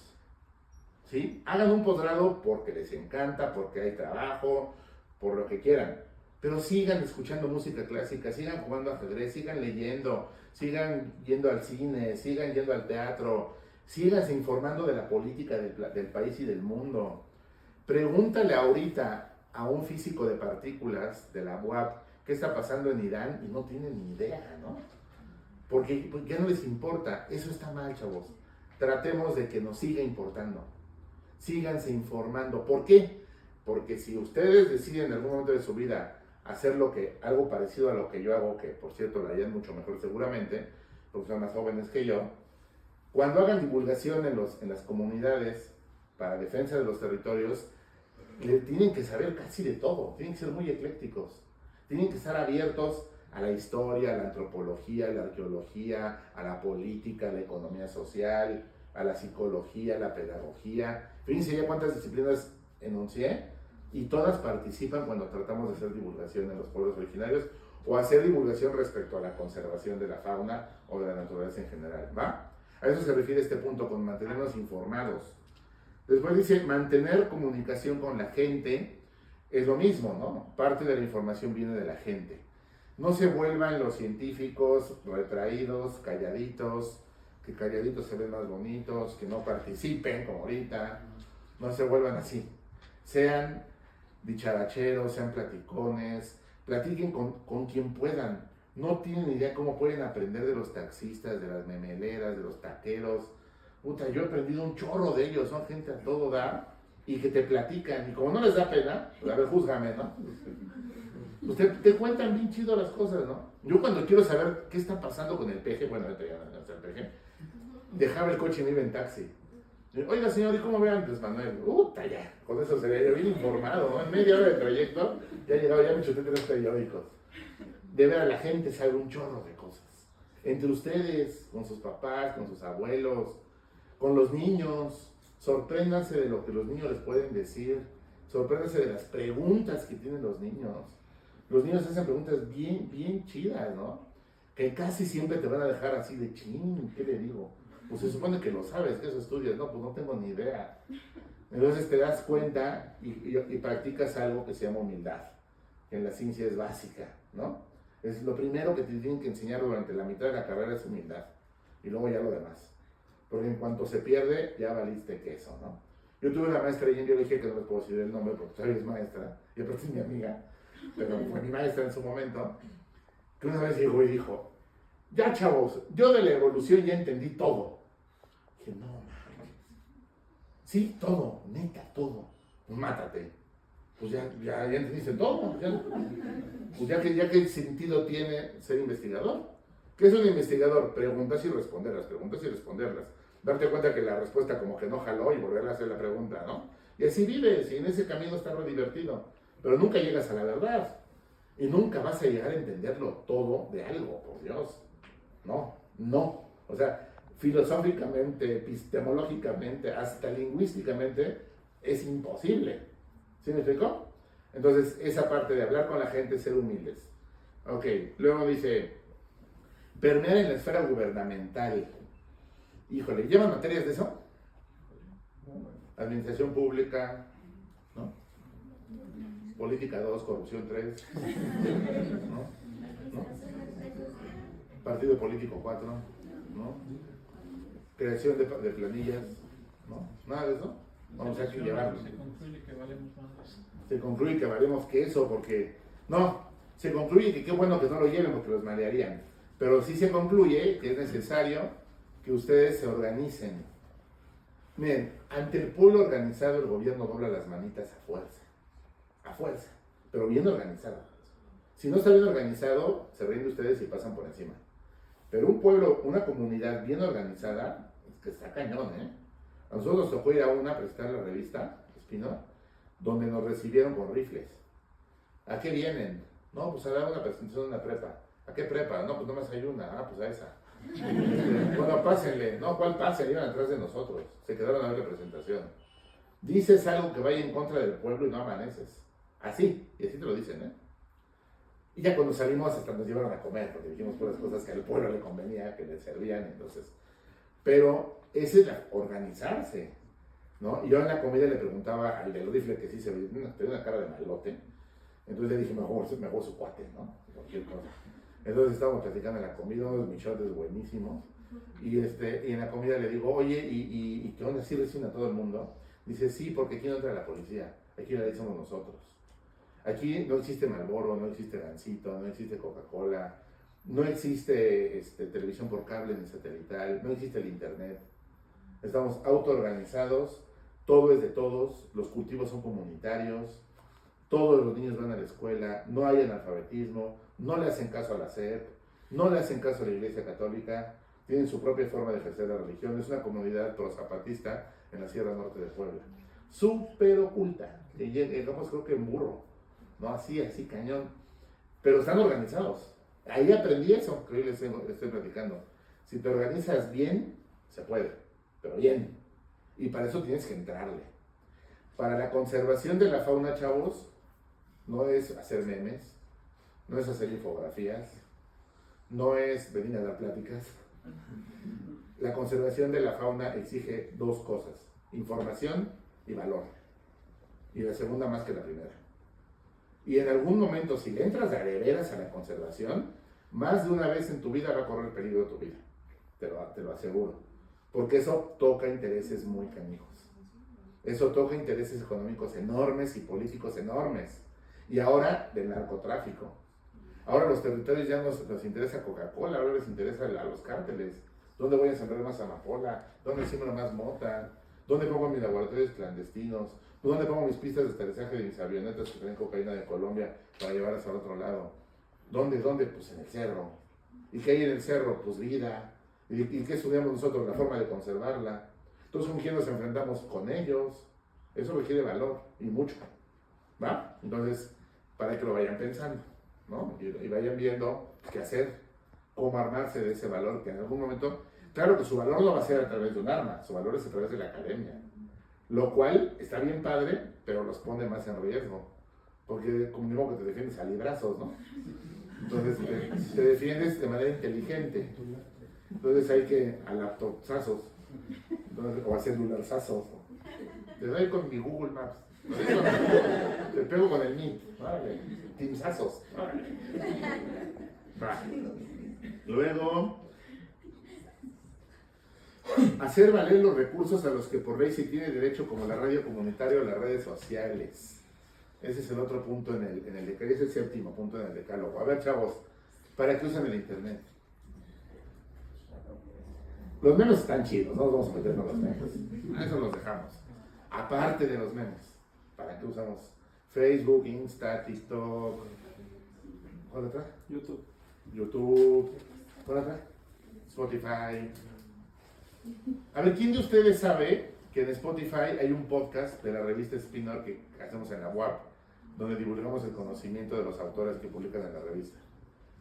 ¿sí? Hagan un posgrado porque les encanta, porque hay trabajo, por lo que quieran. Pero sigan escuchando música clásica, sigan jugando ajedrez, sigan leyendo, sigan yendo al cine, sigan yendo al teatro, síganse informando de la política del país y del mundo. Pregúntale ahorita a un físico de partículas de la UAP qué está pasando en Irán y no tienen ni idea, ¿no? Porque ya no les importa. Eso está mal, chavos. Tratemos de que nos siga importando. Síganse informando. ¿Por qué? Porque si ustedes deciden en algún momento de su vida hacer algo parecido a lo que yo hago, que por cierto lo harían mucho mejor seguramente, porque son más jóvenes que yo, cuando hagan divulgación en las comunidades para defensa de los territorios, tienen que saber casi de todo, tienen que ser muy eclécticos, tienen que estar abiertos a la historia, a la antropología, a la arqueología, a la política, a la economía social, a la psicología, a la pedagogía. Fíjense ya cuántas disciplinas enuncié, y todas participan cuando tratamos de hacer divulgación en los pueblos originarios o hacer divulgación respecto a la conservación de la fauna o de la naturaleza en general, ¿va? A eso se refiere este punto, con mantenernos informados. Después dice, mantener comunicación con la gente es lo mismo, ¿no? Parte de la información viene de la gente. No se vuelvan los científicos retraídos, calladitos, que calladitos se ven más bonitos, que no participen como ahorita, no se vuelvan así. Sean dicharacheros, sean platicones, platiquen con quien puedan. No tienen idea cómo pueden aprender de los taxistas, de las memeleras, de los taqueros. Puta, yo he aprendido un chorro de ellos, son gente a todo dar y que te platican. Y como no les da pena, pues a ver, júzgame, ¿no? Pues te cuentan bien chido las cosas, ¿no? Yo cuando quiero saber qué está pasando con el peje, bueno, ahorita ya no está el peje, dejaba el coche y me iba en taxi. Oiga, señor, ¿y cómo ve antes, Manuel? Ya, con eso sería yo bien informado, ¿no? En media hora de trayecto, ya llegaba, ya me chuté 3 periódicos. De ver a la gente sabe un chorro de cosas. Entre ustedes, con sus papás, con sus abuelos, con los niños, sorpréndanse de lo que los niños les pueden decir, sorpréndanse de las preguntas que tienen los niños. Los niños hacen preguntas bien, bien chidas, ¿no? Que casi siempre te van a dejar así de chin, ¿qué le digo? Pues se supone que lo sabes, que eso estudias, no, pues no tengo ni idea. Entonces te das cuenta y practicas algo que se llama humildad, que en la ciencia es básica, ¿no? Es lo primero que te tienen que enseñar durante la mitad de la carrera es humildad, y luego ya lo demás. Porque en cuanto se pierde, ya valiste queso, ¿no? Yo tuve una maestra y yo le dije que no les puedo decir el nombre porque todavía es maestra, y aparte es mi amiga, pero fue mi maestra en su momento, que una vez llegó y dijo, ya chavos, yo de la evolución ya entendí todo. Dije, no mames. Sí, todo, neta, todo. Pues mátate. pues ya entendiste todo. Pues ya qué sentido tiene ser investigador. ¿Qué es un investigador? Preguntas y responderlas, preguntas y responderlas. Darte cuenta que la respuesta como que no jaló y volver a hacer la pregunta, ¿no? Y así vives, y en ese camino está lo divertido. Pero nunca llegas a la verdad. Y nunca vas a llegar a entenderlo todo de algo, por Dios. No. O sea, filosóficamente, epistemológicamente, hasta lingüísticamente, es imposible. ¿Sí me explico? Entonces, esa parte de hablar con la gente, ser humildes. Ok, luego dice, permear en la esfera gubernamental. Híjole, ¿llevan materias de eso? Administración pública, ¿no? Política 2, corrupción 3, ¿no? Partido político 4, ¿no? Creación de planillas, ¿no? Nada de eso. Vamos a llevarlo. Se concluye que valemos más. Se concluye que valemos que eso, porque... No, se concluye que qué bueno que no lo lleven porque los marearían. Pero sí se concluye que es necesario que ustedes se organicen. Miren, ante el pueblo organizado el gobierno dobla las manitas a fuerza, pero bien organizado. Si no está bien organizado, se ríen de ustedes y pasan por encima. Pero un pueblo, una comunidad bien organizada, es que está cañón, ¿eh? A nosotros nos tocó ir a una a presentar la revista, Espino, donde nos recibieron con rifles. ¿A qué vienen? No, pues a dar una presentación de una prepa. ¿A qué prepa? No, pues nomás hay una. Ah, pues a esa. Bueno, pásenle. No, ¿cuál pase? Iban atrás de nosotros. Se quedaron a ver la presentación. Dices algo que vaya en contra del pueblo y no amaneces. Así, y así te lo dicen, ¿eh? Y ya cuando salimos hasta nos llevaron a comer, porque dijimos puras cosas que al pueblo le convenía, que le servían, entonces. Pero ese es organizarse, ¿no? Y yo en la comida le preguntaba al del rifle que sí se veía, tenía una cara de malote. Entonces le dije, mejor su cuate, ¿no? Cualquier cosa. Entonces estábamos platicando en la comida, unos michotes buenísimos. Y en la comida le digo, oye, ¿y qué onda? ¿Sí reciben a todo el mundo? Dice, sí, porque aquí no entra la policía. Aquí la somos nosotros. Aquí no existe Marlboro, no existe Gansito, no existe Coca-Cola, no existe televisión por cable ni satelital, no existe el internet. Estamos autoorganizados, todo es de todos, los cultivos son comunitarios, todos los niños van a la escuela, no hay analfabetismo, no le hacen caso a la SEP, no le hacen caso a la Iglesia Católica, tienen su propia forma de ejercer la religión. Es una comunidad pro-zapatista en la Sierra Norte de Puebla. Súper oculta, llegamos creo que en burro, ¿no? Así cañón, pero están organizados. Ahí aprendí eso que hoy les estoy platicando. Si te organizas bien, se puede, pero bien. Y para eso tienes que entrarle. Para la conservación de la fauna, chavos, no es hacer memes, no es hacer infografías, no es venir a dar pláticas. La conservación de la fauna exige dos cosas: información y valor. Y la segunda más que la primera. Y en algún momento, si le entras de veras a la conservación, más de una vez en tu vida va a correr peligro tu vida. Te lo aseguro. Porque eso toca intereses muy canijos. Eso toca intereses económicos enormes y políticos enormes. Y ahora del narcotráfico. Ahora los territorios ya nos interesa Coca-Cola, ahora les interesa a los cárteles. ¿Dónde voy a sembrar más amapola? ¿Dónde siembro más mota? ¿Dónde pongo mis laboratorios clandestinos? ¿Dónde pongo mis pistas de aterrizaje de mis avionetas que traen cocaína de Colombia para llevarlas al otro lado? ¿Dónde? Pues en el cerro. ¿Y qué hay en el cerro? Pues vida. ¿Y qué estudiamos nosotros? La forma de conservarla. Entonces, ¿con quién nos enfrentamos? Con ellos. Eso requiere valor, y mucho. ¿Va? Entonces, para que lo vayan pensando, ¿no? Y vayan viendo qué hacer, cómo armarse de ese valor que en algún momento... Claro que su valor no va a ser a través de un arma, su valor es a través de la academia. Lo cual está bien padre, pero los pone más en riesgo. Porque como digo que te defiendes a librazos, ¿no? Entonces te defiendes de manera inteligente. Entonces hay que a laptopsazos, o a celularzazos. Te doy con mi Google Maps. Te pego con el Meet. Vale. Teamsazos. Vale. Luego, hacer valer los recursos a los que por ley se tiene derecho, como la radio comunitaria o las redes sociales. Ese es el otro punto en el decálogo, ese es el séptimo punto en el decálogo. A ver, chavos, ¿para qué usan el internet? Los memes están chidos, no nos vamos a meternos los memes. A eso los dejamos. Aparte de los memes, ¿para qué usamos Facebook, Insta, TikTok. ¿Cuál otra? YouTube. YouTube. ¿Cuál otra? Spotify. A ver, ¿quién de ustedes sabe que en Spotify hay un podcast de la revista Spinner que hacemos en la UAP, donde divulgamos el conocimiento de los autores que publican en la revista?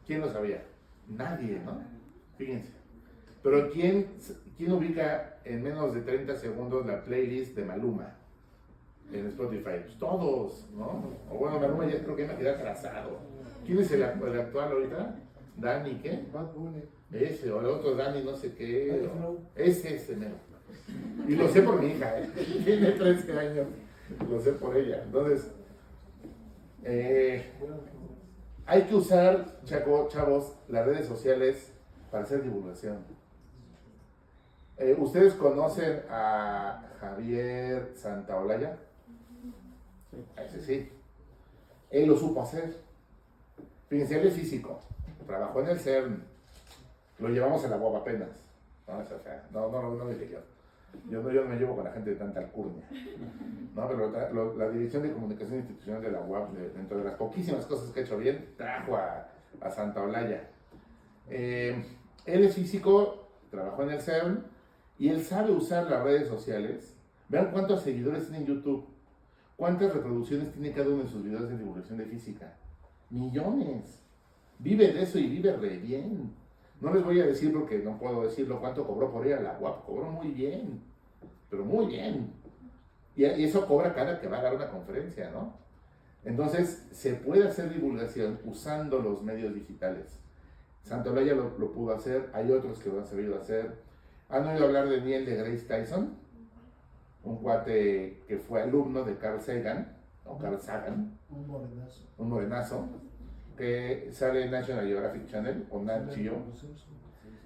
¿Quién lo sabía? Nadie, ¿no? Fíjense. Pero ¿quién ubica en menos de 30 segundos la playlist de Maluma en Spotify? Pues todos, ¿no? O bueno, Maluma ya creo que me quedé atrasado. ¿Quién es el actual ahorita? ¿Dani qué? Bad Bunny. Ese, o el otro Dani no sé qué. Dani Flow. Ese mero. Y lo sé por mi hija, ¿eh? Tiene 13 años. Lo sé por ella. Entonces, hay que usar, chavos, las redes sociales para hacer divulgación. ¿Ustedes conocen a Javier Santaolalla? A ese sí. Él lo supo hacer. Fíjense, él es físico. Trabajó en el CERN. Lo llevamos a la UAP apenas. No dije yo. Yo no me llevo con la gente de tanta alcurnia. No, pero la Dirección de Comunicación Institucional de la UAP, dentro de las poquísimas cosas que ha hecho bien, trajo a Santaolalla. Él es físico, trabajó en el CERN y él sabe usar las redes sociales. Vean cuántos seguidores tiene en YouTube, cuántas reproducciones tiene cada uno de sus videos de divulgación de física. Millones. Vive de eso y vive re bien. No les voy a decir porque no puedo decirlo cuánto cobró por ir a la UAP. Cobró muy bien, pero muy bien. Y eso cobra cada que va a dar una conferencia, ¿no? Entonces, se puede hacer divulgación usando los medios digitales. Santaolalla lo pudo hacer, hay otros que lo han sabido hacer. ¿Han oído hablar de Neil deGrasse Tyson? Un cuate que fue alumno de Carl Sagan, o Carl Sagan. Un morenazo. Que sale en National Geographic Channel, o Nat Geo.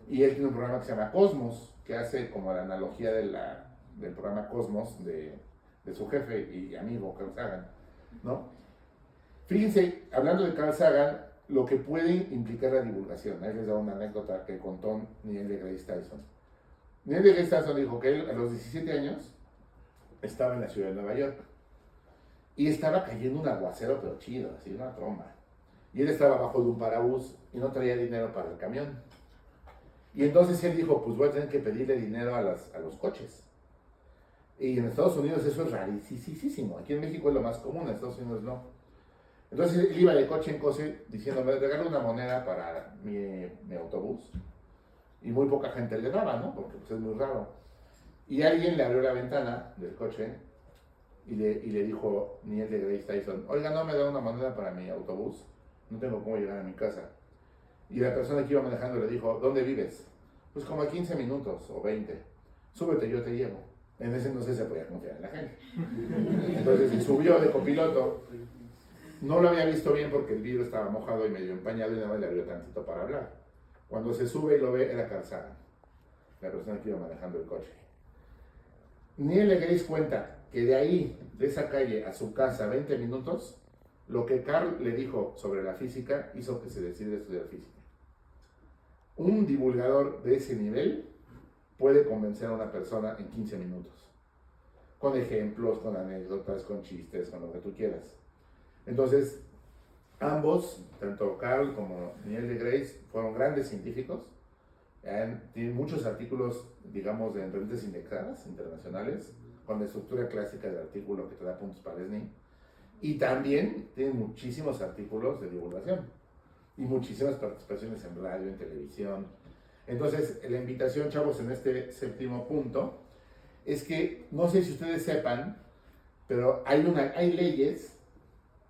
Y él tiene un programa que se llama Cosmos, que hace como la analogía del programa Cosmos de su jefe y amigo Carl Sagan, ¿no? Fíjense, hablando de Carl Sagan, lo que puede implicar la divulgación. Ahí les da una anécdota que contó Neil deGrasse Tyson. Neil deGrasse Tyson dijo que él a los 17 años estaba en la ciudad de Nueva York y estaba cayendo un aguacero pero chido, así una tromba. Y él estaba abajo de un parabús y no traía dinero para el camión. Y entonces él dijo, pues voy a tener que pedirle dinero a los coches. Y en Estados Unidos eso es rarísimo. Aquí en México es lo más común, en Estados Unidos no. Entonces él iba de coche en coche diciendo, me regalo una moneda para mi autobús. Y muy poca gente le daba, ¿no? Porque pues, es muy raro. Y alguien le abrió la ventana del coche y le dijo Neil deGrasse Tyson, oiga, ¿no me da una moneda para mi autobús? No tengo cómo llegar a mi casa. Y la persona que iba manejando le dijo, ¿dónde vives? Pues como a 15 minutos o 20. Súbete, yo te llevo. En ese entonces se podía confiar en la gente. Entonces se subió de copiloto. No lo había visto bien porque el vidrio estaba mojado y medio empañado y nada más le abrió tantito para hablar. Cuando se sube y lo ve, era Carl Sagan, la persona que iba manejando el coche. Neil deGrasse cuenta que de ahí, de esa calle a su casa, 20 minutos, lo que Carl le dijo sobre la física hizo que se decidiera estudiar física. Un divulgador de ese nivel puede convencer a una persona en 15 minutos. Con ejemplos, con anécdotas, con chistes, con lo que tú quieras. Entonces, ambos, tanto Carl como Neil deGrasse, fueron grandes científicos. Tienen muchos artículos, digamos, en revistas indexadas internacionales, con la estructura clásica del artículo que te da puntos para SNI. Y también tienen muchísimos artículos de divulgación y muchísimas participaciones en radio, en televisión. Entonces, la invitación, chavos, en este séptimo punto, es que, no sé si ustedes sepan, pero hay leyes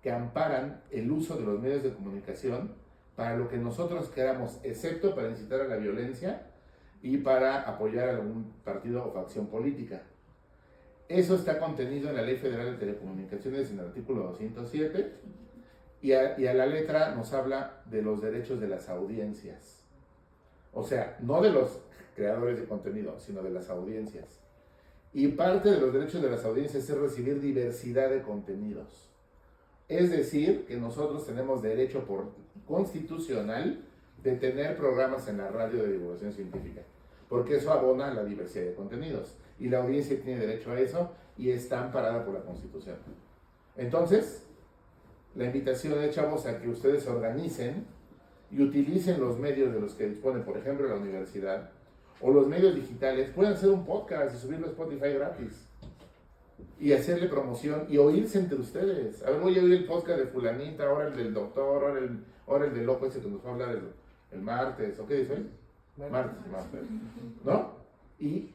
que amparan el uso de los medios de comunicación para lo que nosotros queramos, excepto para incitar a la violencia y para apoyar a algún partido o facción política. Eso está contenido en la Ley Federal de Telecomunicaciones en el artículo 207 y a la letra nos habla de los derechos de las audiencias. O sea, no de los creadores de contenido, sino de las audiencias. Y parte de los derechos de las audiencias es recibir diversidad de contenidos. Es decir, que nosotros tenemos derecho por constitucional de tener programas en la radio de divulgación científica, porque eso abona la diversidad de contenidos. Y la audiencia tiene derecho a eso y está amparada por la Constitución. Entonces, la invitación es, chavos, a que ustedes se organicen y utilicen los medios de los que dispone, por ejemplo, la universidad, o los medios digitales. Pueden hacer un podcast y subirlo a Spotify gratis y hacerle promoción y oírse entre ustedes. A ver, voy a oír el podcast de fulanita, ahora el del doctor, ahora el del loco ese que nos va a hablar el martes, ¿o qué dice él? Martes, ¿no? Y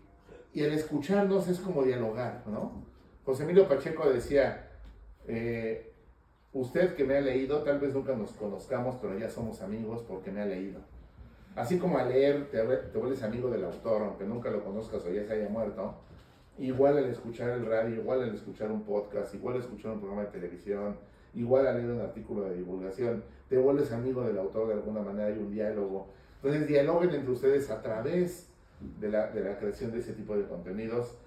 el escucharnos es como dialogar, ¿no? José Emilio Pacheco decía, usted que me ha leído, tal vez nunca nos conozcamos, pero ya somos amigos porque me ha leído. Así como al leer te vuelves amigo del autor, aunque nunca lo conozcas o ya se haya muerto, igual al escuchar el radio, igual al escuchar un podcast, igual al escuchar un programa de televisión, igual al leer un artículo de divulgación, te vuelves amigo del autor de alguna manera, hay un diálogo. Entonces dialoguen entre ustedes a través de la creación de ese tipo de contenidos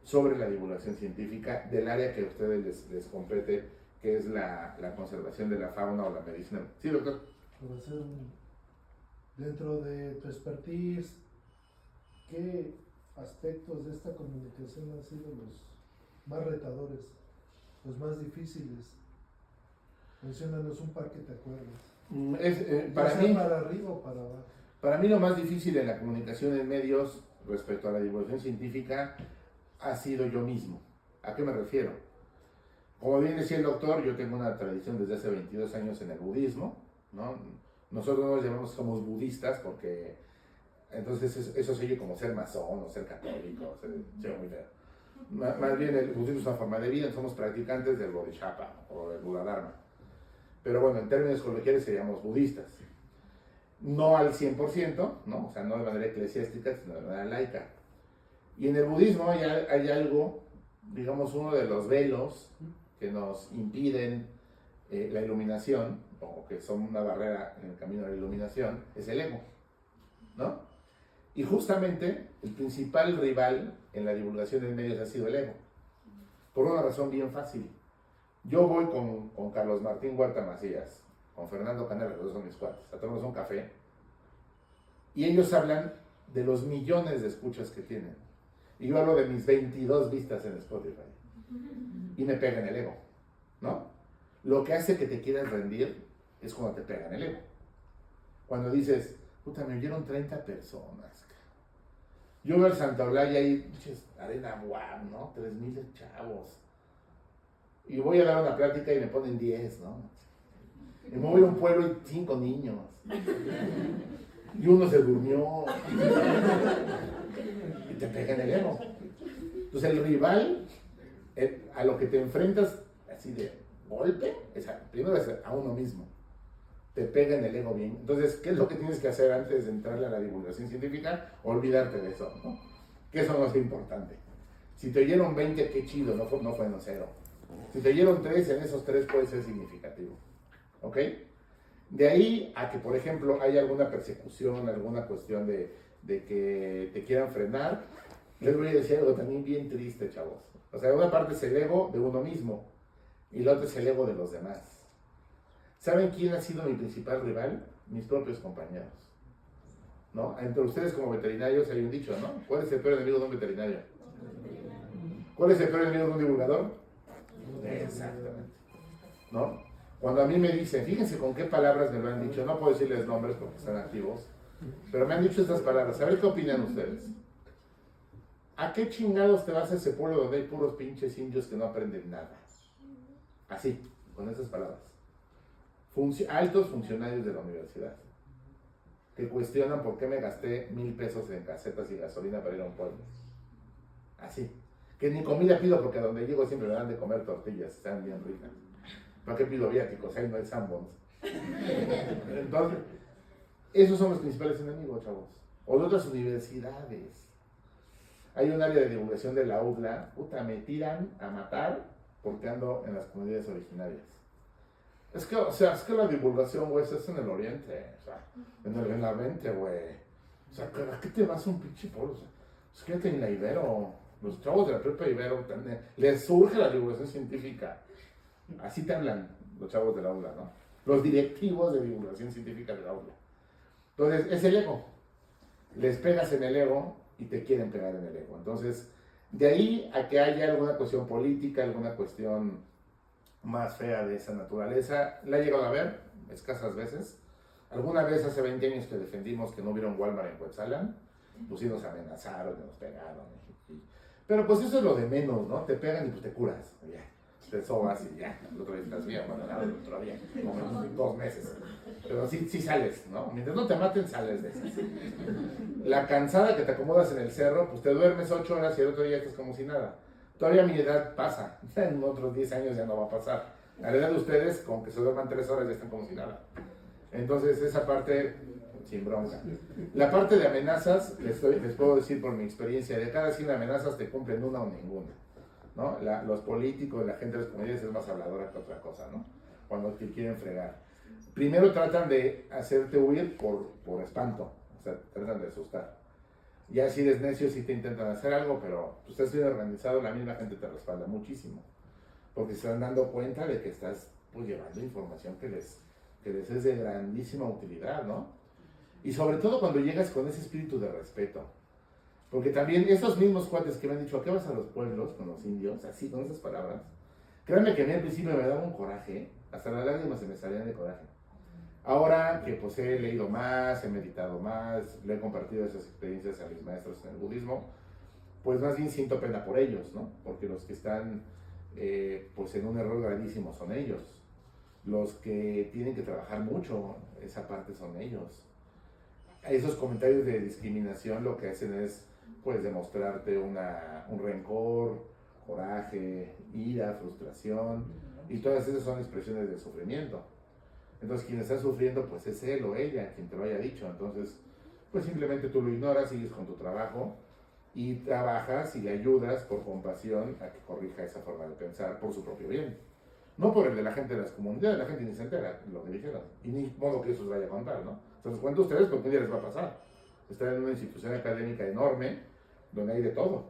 sobre la divulgación científica del área que a ustedes les compete, que es la conservación de la fauna o la medicina. Sí, doctor. Para hacer dentro de tu expertise, ¿qué aspectos de esta comunicación han sido los más retadores, los más difíciles? Menciónanos un par que te acuerdes. Para mí, para arriba o para abajo. Para mí lo más difícil en la comunicación en medios respecto a la divulgación científica ha sido yo mismo. ¿A qué me refiero? Como bien decía el doctor, yo tengo una tradición desde hace 22 años en el budismo, ¿no? Nosotros nos llamamos somos budistas porque entonces eso se oye como ser masón o ser católico, se oye muy feo. Más bien el budismo es una forma de vida, somos practicantes del Bodhisattva o del Buda Dharma. Pero bueno, en términos coloquiales seríamos budistas. No al 100%, ¿no? O sea, no de manera eclesiástica, sino de manera laica. Y en el budismo hay algo, digamos, uno de los velos que nos impiden la iluminación, o que son una barrera en el camino a la iluminación, es el ego, ¿no? Y justamente el principal rival en la divulgación de medios ha sido el ego, por una razón bien fácil. Yo voy con Carlos Martín Huerta Macías, con Fernando Canales, los dos son mis cuates, a tomarnos un café, y ellos hablan de los millones de escuchas que tienen. Y yo hablo de mis 22 vistas en Spotify. Y me pega en el ego, ¿no? Lo que hace que te quieras rendir es cuando te pega en el ego. Cuando dices, puta, me oyeron 30 personas. Yo veo el Santa Olaya y arena guam, ¿no? 3,000 chavos. Y voy a dar una plática y me ponen 10, ¿no? Y me voy a un pueblo y 5 niños. Y uno se durmió. Y te pega en el ego. Entonces el rival, a lo que te enfrentas así de golpe, primero es a uno mismo. Te pega en el ego bien. Entonces, ¿qué es lo que tienes que hacer antes de entrarle a la divulgación científica? Olvidarte de eso, ¿no? Que eso no es importante. Si te oyeron 20, qué chido, no fue en 0. Si te oyeron 3, en esos 3 puede ser significativo. ¿Ok? De ahí a que, por ejemplo, haya alguna persecución, alguna cuestión de que te quieran frenar, les voy a decir algo también bien triste, chavos. O sea, una parte es el ego de uno mismo y la otra es el ego de los demás. ¿Saben quién ha sido mi principal rival? Mis propios compañeros, ¿no? Entre ustedes como veterinarios hay un dicho, ¿no? ¿Cuál es el peor enemigo de un veterinario? ¿Cuál es el peor enemigo de un divulgador? Exactamente, ¿no? Cuando a mí me dicen, fíjense con qué palabras me lo han dicho, no puedo decirles nombres porque están activos, pero me han dicho estas palabras, a ver qué opinan ustedes. ¿A qué chingados te vas a ese pueblo donde hay puros pinches indios que no aprenden nada? Así, con esas palabras. Altos funcionarios de la universidad que cuestionan por qué me gasté 1,000 pesos en casetas y gasolina para ir a un pueblo. Así. Que ni comida pido porque a donde llego siempre me dan de comer tortillas, están bien ricas. ¿Para qué pido viáticos? Ahí no hay Sanborns. Entonces, esos son los principales enemigos, chavos. O de otras universidades. Hay un área de divulgación de la UDLA, puta, me tiran a matar porque ando en las comunidades originarias. Es que la divulgación, güey, es en el oriente, o sea, en la mente, güey. O sea, ¿a qué te vas a un pinche pueblo? O sea, es que en la Ibero, los chavos de la prepa Ibero, les surge la divulgación científica. Así te hablan los chavos de la aula, ¿no? Los directivos de divulgación científica de la aula. Entonces, es el ego. Les pegas en el ego y te quieren pegar en el ego. Entonces, de ahí a que haya alguna cuestión política, alguna cuestión más fea de esa naturaleza. La he llegado a ver escasas veces. Alguna vez hace 20 años que defendimos que no hubiera un Walmart en Cuetzalan, pues sí nos amenazaron, nos pegaron. Pero pues eso es lo de menos, ¿no? Te pegan y pues te curas. Ya, te sobas y ya, el otro día estás bien, abandonado el otro día, como en 2 meses. Pero sí sales, ¿no? Mientras no te maten, sales de eso. La cansada que te acomodas en el cerro, pues te duermes 8 horas y el otro día estás como si nada. Todavía mi edad pasa, ya en otros 10 años ya no va a pasar. A la edad de ustedes, con que se duerman 3 horas ya están como si nada. Entonces esa parte, sin bronca. La parte de amenazas, les puedo decir por mi experiencia, de cada 100 amenazas te cumplen una o ninguna, ¿no? Los políticos, la gente de las comunidades es más habladora que otra cosa, ¿no? Cuando te quieren fregar. Primero tratan de hacerte huir por espanto, o sea, tratan de asustar. Ya si eres necio, sí te intentan hacer algo, pero tú estás bien organizado, la misma gente te respalda muchísimo, porque se están dando cuenta de que estás pues llevando información que les es de grandísima utilidad, ¿no? Y sobre todo cuando llegas con ese espíritu de respeto. Porque también esos mismos cuates que me han dicho, ¿a qué vas a los pueblos con los indios? Así, con esas palabras. Créanme que a mí al principio me daba un coraje, hasta las lágrimas se me salían de coraje. Ahora que pues he leído más, he meditado más, le he compartido esas experiencias a mis maestros en el budismo, pues más bien siento pena por ellos, ¿no? Porque los que están pues en un error grandísimo son ellos. Los que tienen que trabajar mucho, esa parte son ellos. Esos comentarios de discriminación lo que hacen es pues demostrarte un rencor, coraje, ira, frustración, y todas esas son expresiones de sufrimiento. Entonces quien está sufriendo pues es él o ella quien te lo haya dicho. Entonces pues simplemente tú lo ignoras, sigues con tu trabajo y trabajas y le ayudas por compasión a que corrija esa forma de pensar por su propio bien. No por el de la gente de las comunidades, la gente ni se entera lo que dijeron. Y ni modo que eso os vaya a contar, ¿no? Entonces cuento a ustedes porque un día les va a pasar. Están en una institución académica enorme donde hay de todo.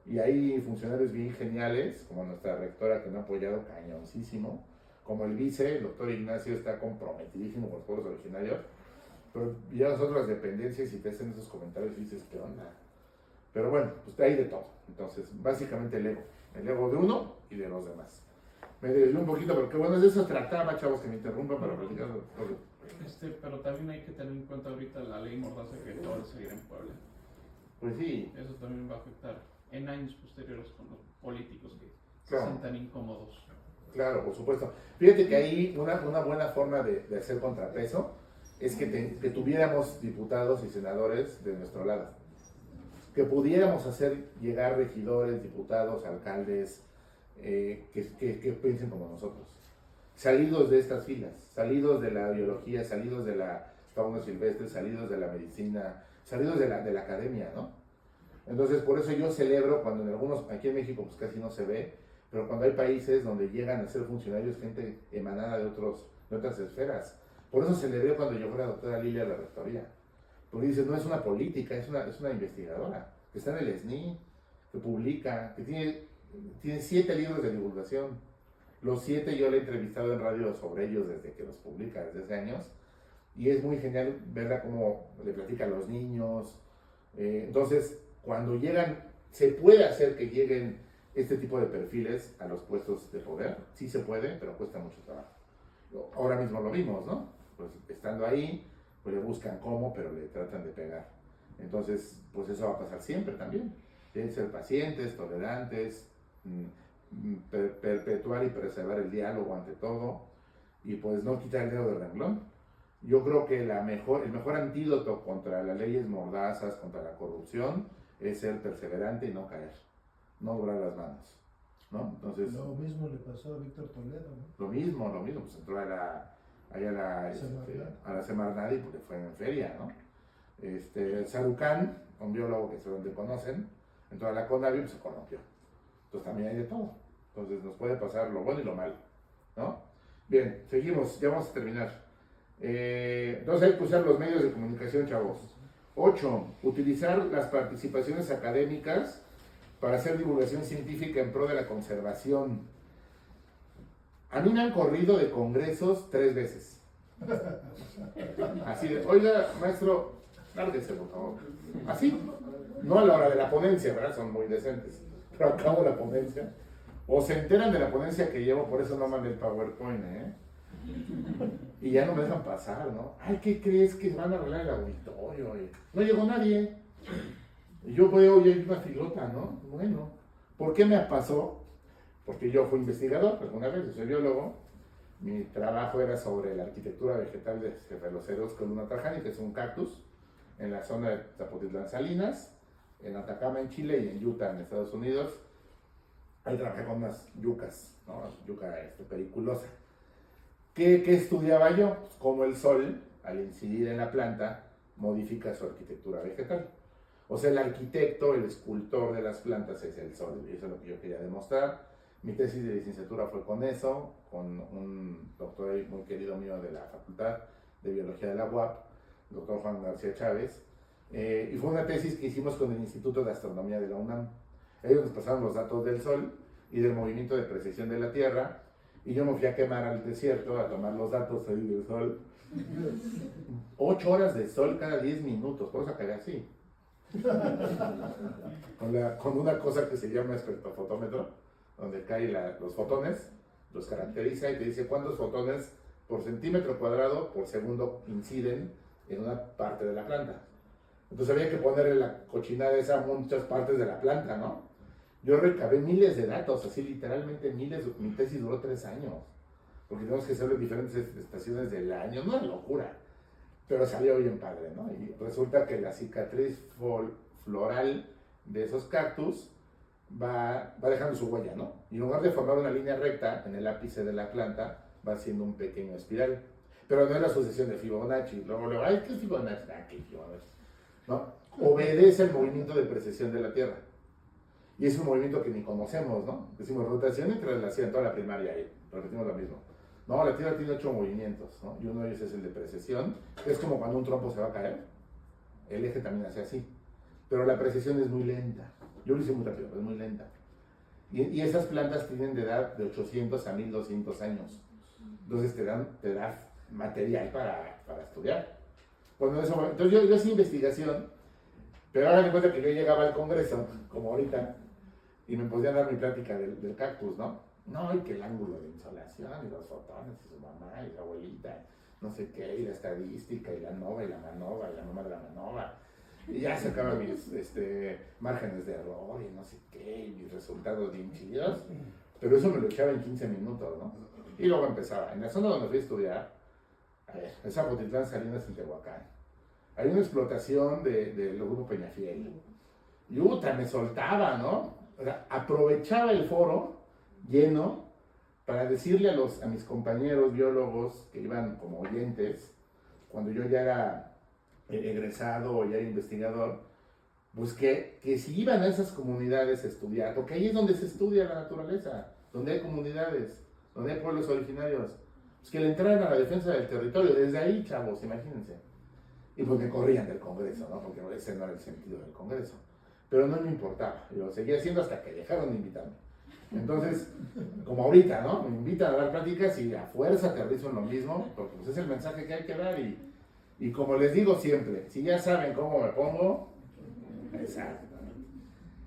Y hay funcionarios bien geniales, como nuestra rectora que me ha apoyado cañoncísimo, como el vice, el doctor Ignacio, está comprometidísimo con los pueblos originarios, pero ya las otras dependencias y te hacen esos comentarios y dices, ¿qué onda? Pero bueno, pues hay de todo. Entonces, básicamente el ego de uno y de los demás. Me desvié un poquito, pero qué bueno, de eso trataba, chavos, que me interrumpan para platicar. Pero también hay que tener en cuenta ahorita la ley Mordaza que acaba de salir en Puebla. Pues sí. Eso también va a afectar en años posteriores con los políticos que Claro. se sientan incómodos. Claro, por supuesto. Fíjate que ahí una buena forma de hacer contrapeso es que tuviéramos diputados y senadores de nuestro lado. Que pudiéramos hacer llegar regidores, diputados, alcaldes, que piensen como nosotros. Salidos de estas filas, salidos de la biología, salidos de la fauna silvestre, salidos de la medicina, salidos de la academia, ¿no? Entonces, por eso yo celebro cuando en algunos, aquí en México pues casi no se ve, pero cuando hay países donde llegan a ser funcionarios gente emanada de otras esferas. Por eso celebré cuando llegó la doctora Lilia a la rectoría. Porque dice, no es una política, es una investigadora, que está en el SNI, que publica, que tiene 7 libros de divulgación. Los 7 yo le he entrevistado en radio sobre ellos desde que los publica, desde hace años. Y es muy genial verla cómo le platica a los niños. Entonces, cuando llegan, se puede hacer que lleguen este tipo de perfiles a los puestos de poder. Sí se puede, pero cuesta mucho trabajo. Ahora mismo lo vimos, ¿no? Pues estando ahí, pues le buscan cómo, pero le tratan de pegar. Entonces, pues eso va a pasar siempre también. Tienen que ser pacientes, tolerantes, perpetuar y preservar el diálogo ante todo, y pues no quitar el dedo del renglón. Yo creo que el mejor antídoto contra las leyes mordazas, contra la corrupción, es ser perseverante y no caer, no doblar las manos, ¿no? Entonces, Lo mismo le pasó a Víctor Toledo, ¿no? lo mismo, pues entró a la Semarnat y porque fue en feria, ¿no? Sarucán, un biólogo que seguramente conocen, entró a la CONAVI y se corrompió. Entonces también hay de todo. Entonces nos puede pasar lo bueno y lo malo, ¿no? Bien, seguimos, ya vamos a terminar. Entonces hay que usar los medios de comunicación, chavos. 8. Utilizar las participaciones académicas para hacer divulgación científica en pro de la conservación. A mí me han corrido de congresos 3 veces. Así de, oiga, maestro, lárguese, por favor. Así, no a la hora de la ponencia, ¿verdad? Son muy decentes. Pero acabo la ponencia. O se enteran de la ponencia que llevo, por eso no mandé el PowerPoint, ¿eh? Y ya no me dejan pasar, ¿no? Ay, ¿qué crees que van a arreglar el auditorio? No llegó nadie. Y yo veo, ya hay una filota, ¿no? Bueno, ¿por qué me pasó? Porque yo fui investigador, alguna vez, soy biólogo. Mi trabajo era sobre la arquitectura vegetal de Cephalocereus columna trajani, que es un cactus, en la zona de Zapotitlán Salinas, en Atacama, en Chile, y en Utah, en Estados Unidos. Ahí trabajé con unas yucas, ¿no? Yuca periculosa. ¿Qué estudiaba yo? Pues cómo el sol, al incidir en la planta, modifica su arquitectura vegetal. O sea, el arquitecto, el escultor de las plantas es el sol, y eso es lo que yo quería demostrar. Mi tesis de licenciatura fue con eso, con un doctor muy querido mío de la Facultad de Biología de la UAP, el doctor Juan García Chávez, y fue una tesis que hicimos con el Instituto de Astronomía de la UNAM. Ellos nos pasaron los datos del Sol y del movimiento de precesión de la Tierra, y yo me fui a quemar al desierto a tomar los datos ahí del Sol. 8 horas de sol cada 10 minutos, por eso acabé así. Con una cosa que se llama espectrofotómetro, donde caen los fotones, los caracteriza y te dice cuántos fotones por centímetro cuadrado por segundo inciden en una parte de la planta. Entonces había que ponerle la cochinada esa a muchas partes de la planta, ¿no? Yo recabé miles de datos, así literalmente miles. Mi tesis duró 3 años, porque tenemos que hacerlo en diferentes estaciones del año, no es locura, pero salió bien padre, ¿no? Y resulta que la cicatriz floral de esos cactus va dejando su huella, ¿no? Y en lugar de formar una línea recta en el ápice de la planta, va haciendo un pequeño espiral. Pero no es la sucesión de Fibonacci. Luego, ay, ¿qué es Fibonacci? ¿Qué es Fibonacci? ¿No? Obedece el movimiento de precesión de la Tierra. Y es un movimiento que ni conocemos, ¿no? Decimos rotación y traslación, toda la primaria ahí, repetimos lo mismo. No, la Tierra tiene 8 movimientos, ¿no? Y uno de ellos es el de precesión, que es como cuando un trompo se va a caer. El eje también hace así. Pero la precesión es muy lenta. Yo lo hice muy rápido, pero es muy lenta. Y esas plantas tienen de edad de 800 a 1200 años. Entonces te da material para estudiar. Entonces yo hacía investigación, pero ahora me cuenta que yo llegaba al Congreso, como ahorita, y me podían dar mi plática del cactus, ¿no? No, y que el ángulo de insolación, y los fotones, y su mamá, y su abuelita, no sé qué, y la estadística, y la nova, y la manova, y la noma de la manova. Y ya sacaba mis márgenes de error, y no sé qué, y mis resultados bien chidos, pero eso me lo echaba en 15 minutos, ¿no? Y luego empezaba. En la zona donde fui a estudiar, a ver, es Zapotitlán Salinas en Tehuacán. Hay una explotación del grupo Peñafiel. Y me soltaba, ¿no? O sea, aprovechaba el foro lleno para decirle a mis compañeros biólogos que iban como oyentes, cuando yo ya era egresado o ya era investigador, pues que si iban a esas comunidades a estudiar, porque ahí es donde se estudia la naturaleza, donde hay comunidades, donde hay pueblos originarios, pues que le entraran a la defensa del territorio, desde ahí, chavos, imagínense. Y pues me corrían del Congreso, ¿no? Porque ese no era el sentido del Congreso. Pero no me importaba, yo lo seguía haciendo hasta que dejaron de invitarme. Entonces, como ahorita, ¿no? Me invitan a dar pláticas y a fuerza aterrizo en lo mismo, porque pues es el mensaje que hay que dar y como les digo siempre, si ya saben cómo me pongo, exactamente.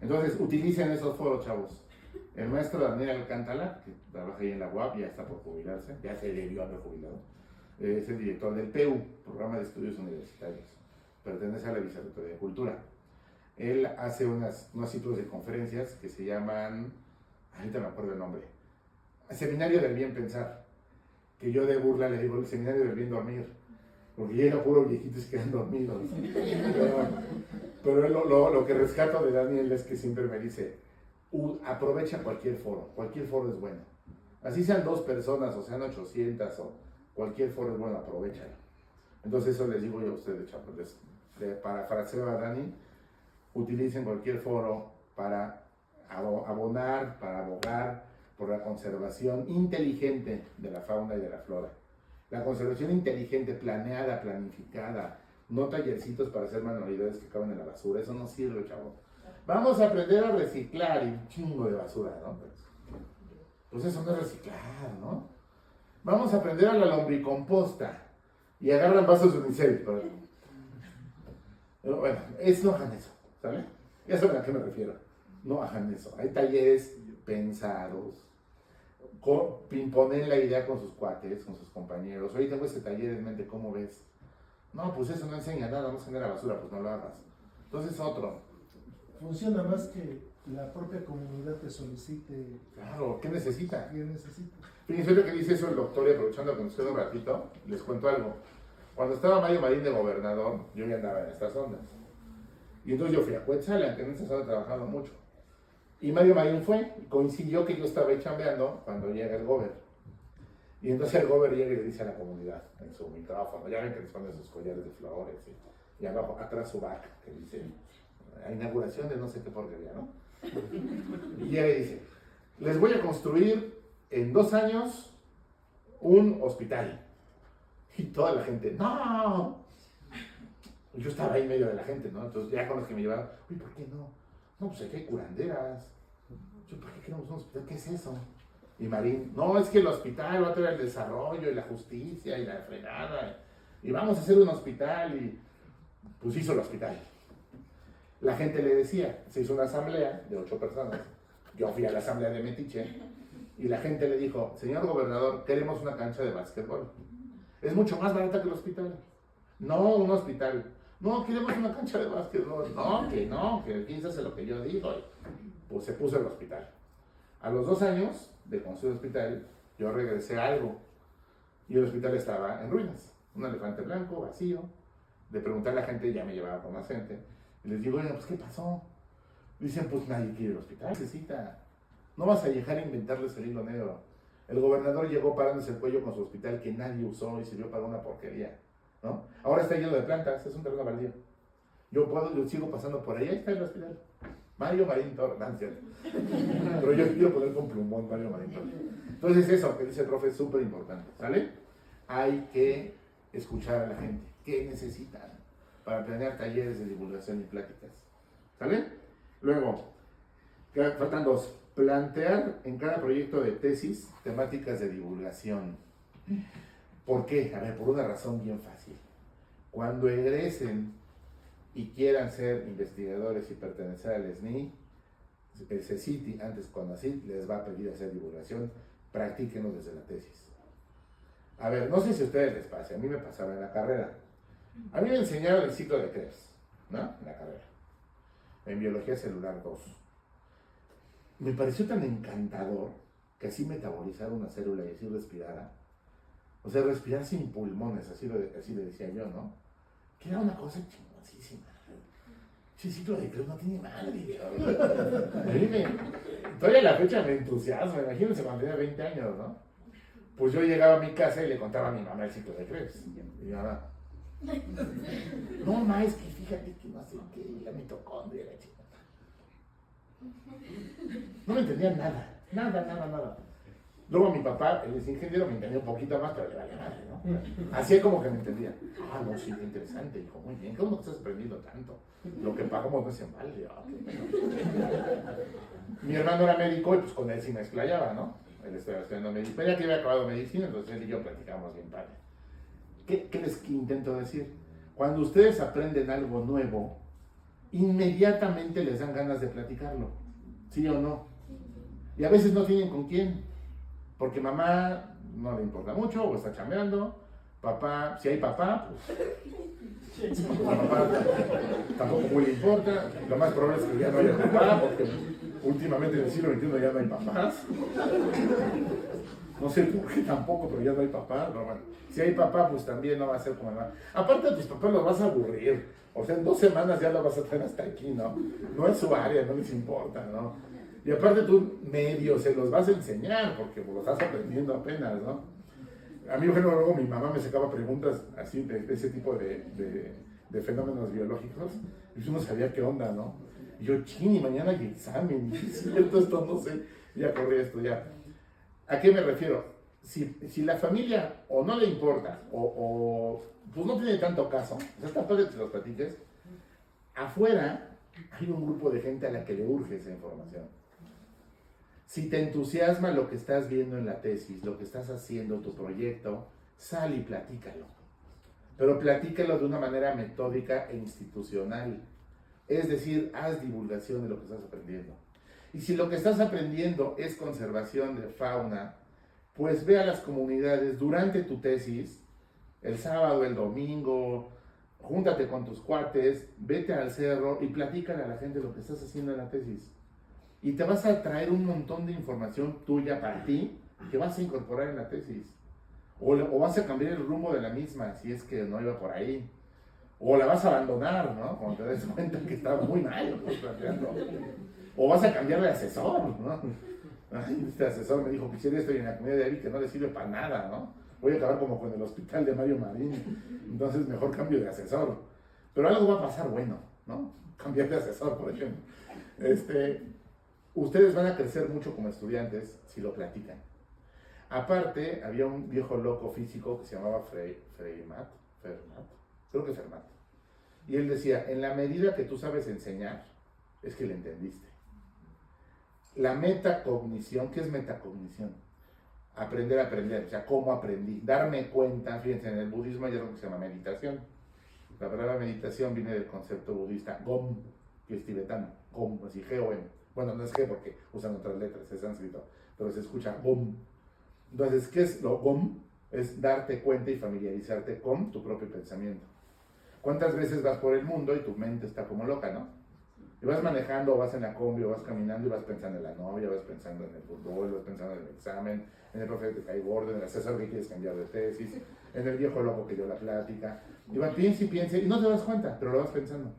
Entonces, utilicen esos foros, chavos. El maestro Daniel Alcántara, que trabaja ahí en la UAP, ya está por jubilarse, ya se debió haber jubilado. Es el director del PEU, Programa de Estudios Universitarios. Pertenece a la Vicerrectoría de Cultura. Él hace unos ciclos de conferencias que se llaman, ahorita me acuerdo el nombre, Seminario del Bien Pensar, que yo de burla le digo el Seminario del Bien Dormir, porque llega puro viejitos que quedan dormidos. Pero lo que rescato de Daniel es que siempre me dice, aprovecha cualquier foro es bueno. Así sean 2 personas o sean 800 o cualquier foro es bueno, aprovechalo. Entonces eso les digo yo a ustedes, chavos, les parafraseo a Dani, utilicen cualquier foro para abonar, para abogar por la conservación inteligente de la fauna y de la flora. La conservación inteligente, planeada, planificada, no tallercitos para hacer manualidades que caben en la basura, eso no sirve, chavo. Vamos a aprender a reciclar y un chingo de basura, ¿no? Pues eso no es reciclar, ¿no? Vamos a aprender a la lombricomposta y agarran vasos de unicel. Bueno, no hagan eso, ¿sale? Ya saben a qué me refiero. no hagan eso. Hay talleres pensados, pimponen la idea con sus cuates, con sus compañeros. Oye, tengo ese taller en mente, ¿cómo ves? No, pues eso no enseña nada, no genera basura, pues no lo hagas. Entonces otro. Funciona más que la propia comunidad te solicite. Claro, ¿qué necesita? ¿Qué necesita? Fíjense lo que dice eso el doctor, y aprovechando que nos queda un ratito, les cuento algo. Cuando estaba Mario Marín de gobernador, yo ya andaba en estas ondas. Y entonces yo fui a Cuetzalan, que en esta zona he trabajado mucho. Y Mario Marín fue, y coincidió que yo estaba ahí chambeando cuando llega el gober. Y entonces el gober llega y le dice a la comunidad, en su micrófono, ya ven que les ponen sus collares de flores, y abajo, atrás su vaca, que dice, a inauguración de no sé qué porquería, ¿no? Y llega y dice, les voy a construir en 2 años un hospital. Y toda la gente, ¡no! Yo estaba ahí en medio de la gente, ¿no? Entonces ya con los que me llevaron, uy, ¿por qué no? No, pues aquí hay curanderas. Yo, ¿por qué queremos un hospital? ¿Qué es eso? Y Marín, no, es que el hospital va a traer el desarrollo y la justicia y la fregada. Y vamos a hacer un hospital. Y pues hizo el hospital. La gente le decía, se hizo una asamblea de 8 personas. Yo fui a la asamblea de Metiche. Y la gente le dijo, señor gobernador, queremos una cancha de básquetbol. Es mucho más barata que el hospital. No, un hospital. No, queremos una cancha de básquetbol. No, que aquí se hace lo que yo digo. Pues se puso el hospital. A los 2 años de construir el hospital, yo regresé a algo. Y el hospital estaba en ruinas. Un elefante blanco, vacío. De preguntar a la gente, ya me llevaba con más gente. Y les digo, oye, pues ¿qué pasó? Dicen, pues nadie quiere el hospital, necesita. No vas a llegar a inventarles el hilo negro. El gobernador llegó parándose el cuello con su hospital que nadie usó y sirvió para una porquería, ¿no? Ahora está lleno de plantas, es un terreno baldío. Yo sigo pasando por ahí está el hospital. Mario Marín Torres, no, ¿cierto? Pero yo quiero poner con plumón Mario Marín Torres. Entonces eso que dice el profe es súper importante, ¿sale? Hay que escuchar a la gente. ¿Qué necesitan para planear talleres de divulgación y pláticas? ¿Sale? Luego, faltan 2. Plantear en cada proyecto de tesis temáticas de divulgación. ¿Por qué? A ver, por una razón bien fácil. Cuando egresen y quieran ser investigadores y pertenecer al SNI, el CECITI, antes cuando así, les va a pedir hacer divulgación, practíquenlo desde la tesis. A ver, no sé si a ustedes les pasa, a mí me pasaba en la carrera. A mí me enseñaron el ciclo de Krebs, ¿no? En la carrera. En biología celular 2. Me pareció tan encantador que así metabolizara una célula y así respirara. O sea, respirar sin pulmones, así le decía yo, ¿no? Que era una cosa chingoncísima. Ese ciclo de Krebs no tiene madre. Todavía a la fecha me entusiasma, imagínense cuando tenía 20 años, ¿no? Pues yo llegaba a mi casa y le contaba a mi mamá el ciclo de Krebs. Y mi mamá, no, ma, es que fíjate que no sé qué, la mitocondria, la chica. No me entendía nada. Luego mi papá, él es ingeniero, me entendía un poquito más, pero le valía madre, ¿no? Hacía como que me entendía. Ah, no, sí, qué interesante, hijo, muy bien. ¿Cómo estás aprendiendo tanto? Lo que pagamos no se vale. Mi hermano era médico y pues con él sí me explayaba, ¿no? Él estaba estudiando medicina, ya que había acabado medicina, entonces él y yo platicábamos bien padre. ¿Qué les intento decir? Cuando ustedes aprenden algo nuevo, inmediatamente les dan ganas de platicarlo, ¿sí o no? Y a veces no tienen con quién, porque mamá no le importa mucho o está chambeando, papá, si hay papá, pues a papá tampoco muy le importa, lo más probable es que ya no haya papá, porque últimamente en el siglo XXI ya no hay papás. No sé por qué tampoco, pero ya no hay papá. No, bueno, si hay papá, pues también no va a ser como mamá. Aparte de tus papás los vas a aburrir. O sea, en 2 semanas ya lo vas a traer hasta aquí, ¿no? No es su área, no les importa, ¿no? Y aparte tú medio se los vas a enseñar, porque lo estás aprendiendo apenas, ¿no? A mí, bueno, luego mi mamá me sacaba preguntas así de ese tipo de fenómenos biológicos, y yo no sabía qué onda, ¿no? Y yo, chini, mañana hay examen, y es cierto, esto no sé, ya corrí a estudiar. ¿A qué me refiero? Si la familia o no le importa o pues no tiene tanto caso, o sea, está padre que los platiques, afuera hay un grupo de gente a la que le urge esa información. Si te entusiasma lo que estás viendo en la tesis, lo que estás haciendo, tu proyecto, sal y platícalo. Pero platícalo de una manera metódica e institucional. Es decir, haz divulgación de lo que estás aprendiendo. Y si lo que estás aprendiendo es conservación de fauna, pues ve a las comunidades durante tu tesis, el sábado, el domingo, júntate con tus cuates, vete al cerro y platícale a la gente lo que estás haciendo en la tesis. Y te vas a traer un montón de información tuya para ti que vas a incorporar en la tesis. O vas a cambiar el rumbo de la misma, si es que no iba por ahí. O la vas a abandonar, ¿no? Cuando te des cuenta que está muy mal lo que estás planteando. O vas a cambiar de asesor, ¿no? Ay, este asesor me dijo que hiciera esto y en la comunidad de Ari que no le sirve para nada, ¿no? Voy a acabar como con el hospital de Mario Marín. Entonces mejor cambio de asesor. Pero algo va a pasar bueno, ¿no? Cambiar de asesor, por ejemplo. Ustedes van a crecer mucho como estudiantes si lo platican. Aparte, había un viejo loco físico que se llamaba Fermat, creo que Fermat. Y él decía, en la medida que tú sabes enseñar, es que le entendiste. La metacognición, ¿qué es metacognición? Aprender a aprender, o sea, ¿cómo aprendí? Darme cuenta, fíjense, en el budismo hay algo que se llama meditación. La palabra meditación viene del concepto budista Gom, que es tibetano, Gom, así G-O-M. Bueno, no es G porque usan otras letras, es sánscrito, pero se escucha Gom. Entonces, ¿qué es lo Gom? Es darte cuenta y familiarizarte con tu propio pensamiento. ¿Cuántas veces vas por el mundo y tu mente está como loca, no? Y vas manejando, vas en la combi, o vas caminando y vas pensando en la novia, vas pensando en el fútbol, vas pensando en el examen, en el profe que te cae gordo, en el asesor que quieres cambiar de tesis, en el viejo loco que dio la plática. Y vas, piensa y piensa, y no te das cuenta, pero lo vas pensando.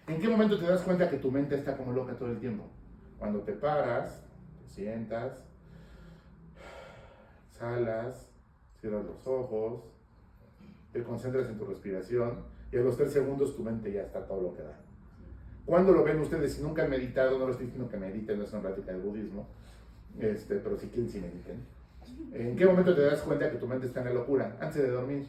¿En qué momento te das cuenta que tu mente está como loca todo el tiempo? Cuando te paras, te sientas, exhalas, cierras los ojos, te concentras en tu respiración y a los 3 segundos tu mente ya está todo lo que da. ¿Cuándo lo ven ustedes? Si nunca han meditado, no les estoy diciendo que mediten, no es una plática de budismo, pero si quieren, sí mediten. ¿En qué momento te das cuenta que tu mente está en la locura? Antes de dormir.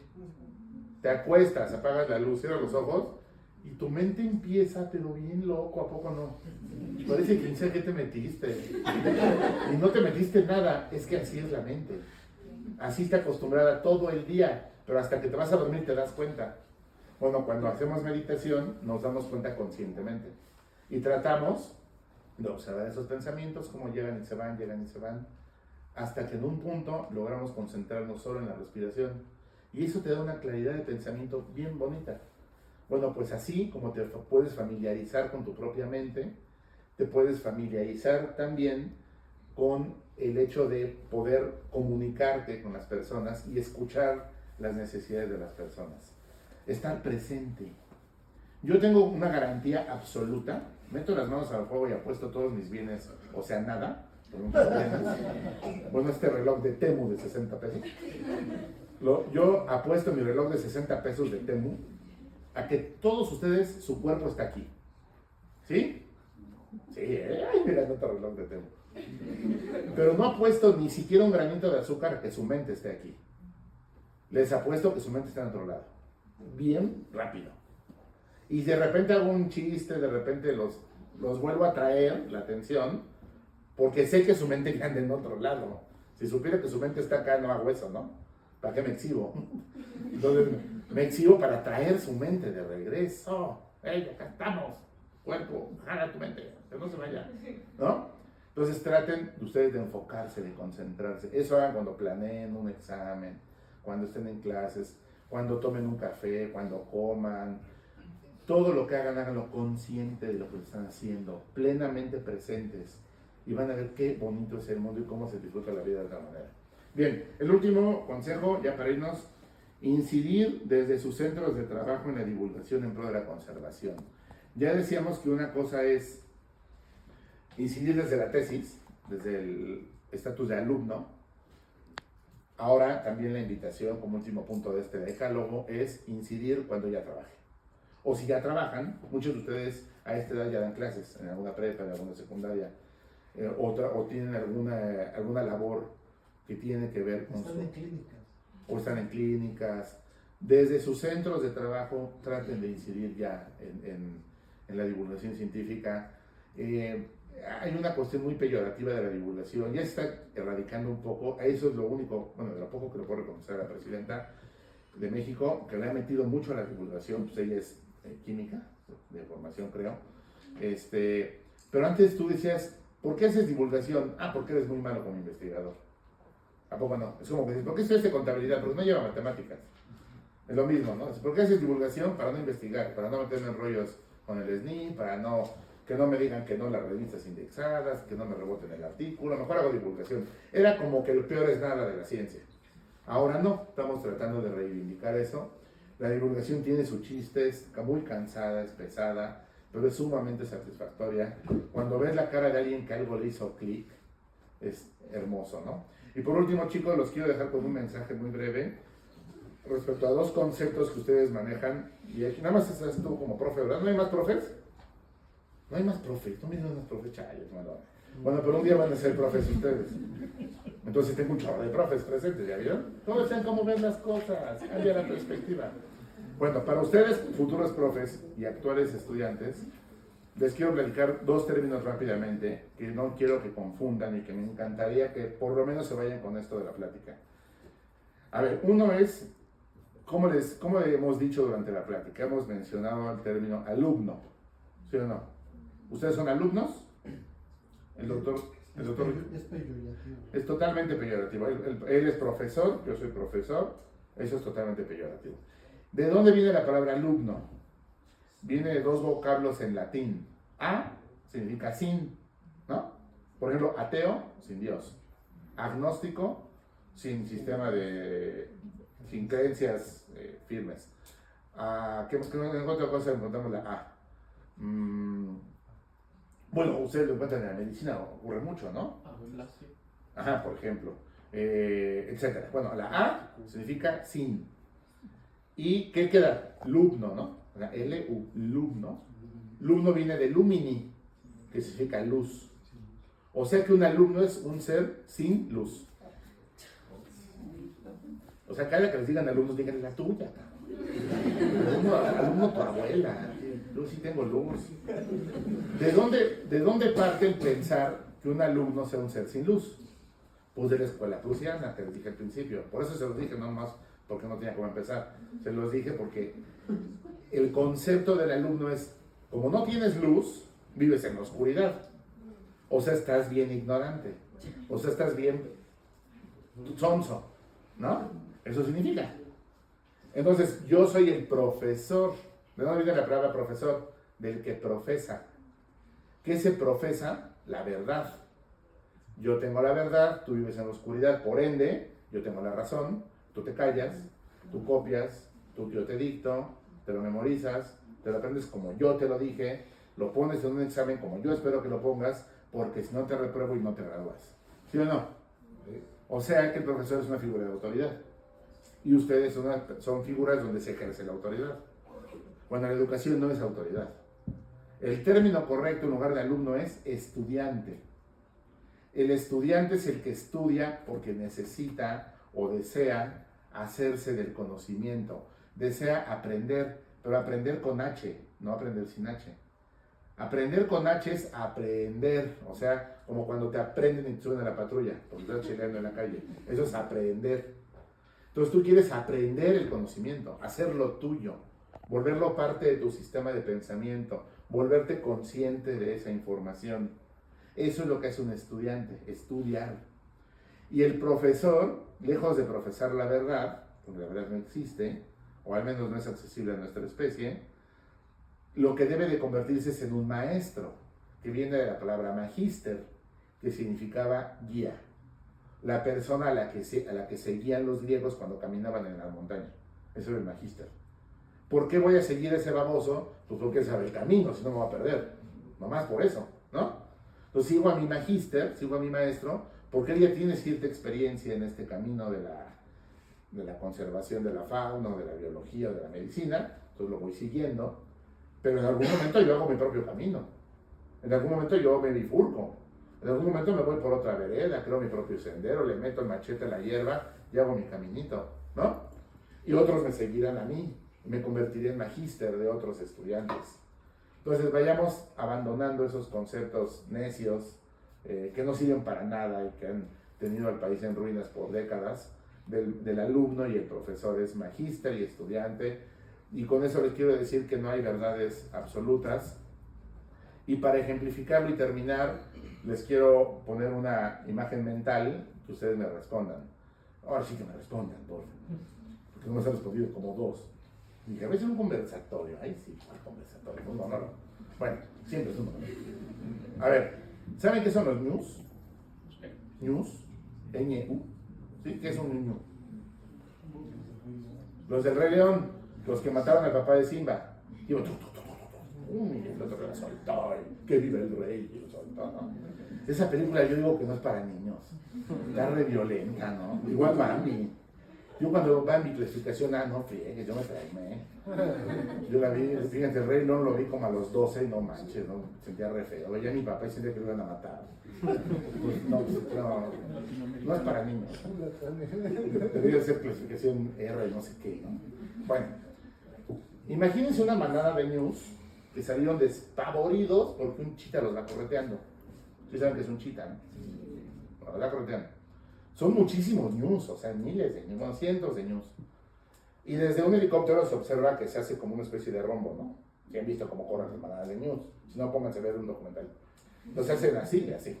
Te acuestas, apagas la luz, cierras los ojos y tu mente empieza, pero bien loco, ¿a poco no? Parece que ni sé qué te metiste. Y no te metiste nada, es que así es la mente. Así está acostumbrada todo el día, pero hasta que te vas a dormir te das cuenta. Bueno, cuando hacemos meditación nos damos cuenta conscientemente y tratamos de observar esos pensamientos, cómo llegan y se van, hasta que en un punto logramos concentrarnos solo en la respiración y eso te da una claridad de pensamiento bien bonita. Bueno, pues así como te puedes familiarizar con tu propia mente, te puedes familiarizar también con el hecho de poder comunicarte con las personas y escuchar las necesidades de las personas. Estar presente. Yo tengo una garantía absoluta, meto las manos al fuego y apuesto todos mis bienes, o sea, nada, bueno, este reloj de Temu de 60 pesos, yo apuesto mi reloj de 60 pesos de Temu a que todos ustedes, su cuerpo está aquí. ¿Sí? Sí, mira, otro reloj de Temu. Pero no apuesto ni siquiera un granito de azúcar a que su mente esté aquí. Les apuesto que su mente está en otro lado. Bien rápido. Y de repente hago un chiste, de repente los vuelvo a traer la atención, porque sé que su mente anda en otro lado. Si supiera que su mente está acá, no hago eso, ¿no? ¿Para qué me exhibo? Entonces me exhibo para traer su mente de regreso. ¡Hey, acá estamos! Cuerpo, jala tu mente, que no se vaya, ¿no? Entonces traten ustedes de enfocarse, de concentrarse. Eso hagan cuando planeen un examen, cuando estén en clases, cuando tomen un café, cuando coman. Todo lo que hagan, háganlo consciente de lo que están haciendo, plenamente presentes. Y van a ver qué bonito es el mundo y cómo se disfruta la vida de otra manera. Bien, el último consejo, ya para irnos, incidir desde sus centros de trabajo en la divulgación en pro de la conservación. Ya decíamos que una cosa es incidir desde la tesis, desde el estatus de alumno. Ahora también la invitación como último punto de este decálogo es incidir cuando ya trabaje. O si ya trabajan, muchos de ustedes a esta edad ya dan clases en alguna prepa, en alguna secundaria, o tienen alguna labor que tiene que ver con Están en clínicas. O están en clínicas. Desde sus centros de trabajo traten de incidir ya en la divulgación científica. Hay una cuestión muy peyorativa de la divulgación, ya se está erradicando un poco, eso es lo único, bueno, de lo poco que le puedo reconocer a la presidenta de México, que le ha metido mucho a la divulgación, pues ella es química, de formación creo, pero antes tú decías, ¿Por qué haces divulgación? Ah, porque eres muy malo como investigador. ¿A poco no? Es como que dices, ¿por qué estudiaste contabilidad? Porque no lleva matemáticas. Es lo mismo, ¿no? ¿Por qué haces divulgación? Para no investigar, para no meterme en rollos con el SNI, para que no me digan que no las revistas indexadas, que no me reboten el artículo, mejor hago divulgación. Era como que lo peor es nada de la ciencia. Ahora no, estamos tratando de reivindicar eso. La divulgación tiene sus chistes, muy cansada, es pesada, pero es sumamente satisfactoria. Cuando ves la cara de alguien que algo le hizo clic, es hermoso, ¿no? Y por último, chicos, los quiero dejar con un mensaje muy breve respecto a dos conceptos que ustedes manejan. Y aquí nada más estás tú como profe, ¿verdad? ¿No hay más profes? No hay más profes, no me digan más profes, chayos, bueno, pero un día van a ser profes ustedes. Entonces tengo un chorro de profes presentes, ¿ya vieron? Todos saben cómo ven las cosas, cambia la perspectiva. Bueno, para ustedes, futuros profes y actuales estudiantes, les quiero platicar dos términos rápidamente que no quiero que confundan y que me encantaría que por lo menos se vayan con esto de la plática. A ver, uno es, ¿cómo hemos dicho durante la plática? Hemos mencionado el término alumno, ¿sí o no? ¿Ustedes son alumnos? El doctor Es peyorativo. es totalmente peyorativo. Él es profesor, yo soy profesor, eso es totalmente peyorativo. ¿De dónde viene la palabra alumno? Viene de dos vocablos en latín. A significa sin, ¿no? Por ejemplo, ateo, sin Dios. Agnóstico, sin sin creencias firmes. ¿Qué otra cosa encontramos la A? Bueno, ustedes lo encuentran en la medicina, ocurre mucho, ¿no? Ablación. Ajá, por ejemplo, etcétera. Bueno, la A significa sin. ¿Y qué queda? Lumno, ¿no? O sea, L-U, lumno. Lumno viene de lumini, que significa luz. O sea que un alumno es un ser sin luz. O sea, cada que les digan alumnos, díganle la tuya. Alumno tu abuela. Yo sí tengo luz. ¿De dónde parte el pensar que un alumno sea un ser sin luz? Pues de la escuela prusiana, que les dije al principio. Por eso se los dije, no más porque no tenía cómo empezar. Se los dije porque el concepto del alumno es, como no tienes luz, vives en la oscuridad. O sea, estás bien ignorante. O sea, estás bien sonso, ¿no? Eso significa. Entonces, yo soy el profesor. ¿De dónde viene la palabra profesor? Del que profesa. ¿Qué se profesa? La verdad. Yo tengo la verdad, tú vives en la oscuridad, por ende, yo tengo la razón, tú te callas, tú copias, yo te dicto, te lo memorizas, te lo aprendes como yo te lo dije, lo pones en un examen como yo espero que lo pongas, porque si no te repruebo y no te gradúas. ¿Sí o no? O sea que el profesor es una figura de autoridad. Y ustedes son figuras donde se ejerce la autoridad. Cuando la educación no es autoridad. El término correcto en lugar de alumno es estudiante. El estudiante es el que estudia porque necesita o desea hacerse del conocimiento. Desea aprender, pero aprender con H, no aprender sin H. Aprender con H es aprender, o sea, como cuando te aprenden y te suben a la patrulla, porque estás cheleando en la calle. Eso es aprender. Entonces tú quieres aprender el conocimiento, hacerlo tuyo, volverlo parte de tu sistema de pensamiento, volverte consciente de esa información. Eso es lo que hace un estudiante, estudiar. Y el profesor, lejos de profesar la verdad, porque la verdad no existe, o al menos no es accesible a nuestra especie, lo que debe de convertirse es en un maestro, que viene de la palabra magíster, que significaba guía. La persona a la que seguían los griegos cuando caminaban en la montaña. Eso era el magíster. ¿Por qué voy a seguir a ese baboso? Pues porque él sabe el camino, si no me va a perder. Nomás por eso, ¿no? Entonces sigo a mi magíster, sigo a mi maestro, porque él ya tiene cierta experiencia en este camino de la conservación de la fauna, de la biología, de la medicina, entonces lo voy siguiendo, pero en algún momento yo hago mi propio camino, en algún momento yo me bifurco, en algún momento me voy por otra vereda, creo mi propio sendero, le meto el machete a la hierba y hago mi caminito, ¿no? Y otros me seguirán a mí, me convertiré en magíster de otros estudiantes. Entonces vayamos abandonando esos conceptos necios que no sirven para nada y que han tenido al país en ruinas por décadas, del alumno y el profesor es magíster y estudiante, y con eso les quiero decir que no hay verdades absolutas. Y para ejemplificarlo y terminar, les quiero poner una imagen mental que ustedes me respondan. Ahora sí que me respondan, porque no me han respondido como dos. Dije, a veces un conversatorio. Ay, sí, ¿cuál conversatorio? No. Bueno, siempre es un monólogo. A ver, ¿saben qué son los ñus? Ñus, N-U. ¿Sí? ¿Qué es un ñu? Los del Rey León, los que mataron al papá de Simba. Digo, el otro lo soltó, que vive el rey, y lo soltó, ¿no? Esa película yo digo que no es para niños. Está re violenta, ¿no? Igual Bambi. Yo cuando Bambi clasificación no friegues, yo me traumé. Yo la vi, fíjense, el Rey León lo vi como a los 12 y no manches, ¿no? Sentía re feo. Veía a mi papá y sentía que lo iban a matar. Pues no es para niños. Debería ser clasificación R, no sé qué, ¿no? Bueno, imagínense una manada de ñus que salieron despavoridos porque un chita los va correteando. ¿Sí saben que es un chita, no? Los va correteando. Son muchísimos ñus, o sea, miles de ñus, bueno, cientos de ñus. Y desde un helicóptero se observa que se hace como una especie de rombo, ¿no? Ya han visto cómo corren las manadas de ñus. Si no, pónganse a ver un documental. Entonces hacen así y así.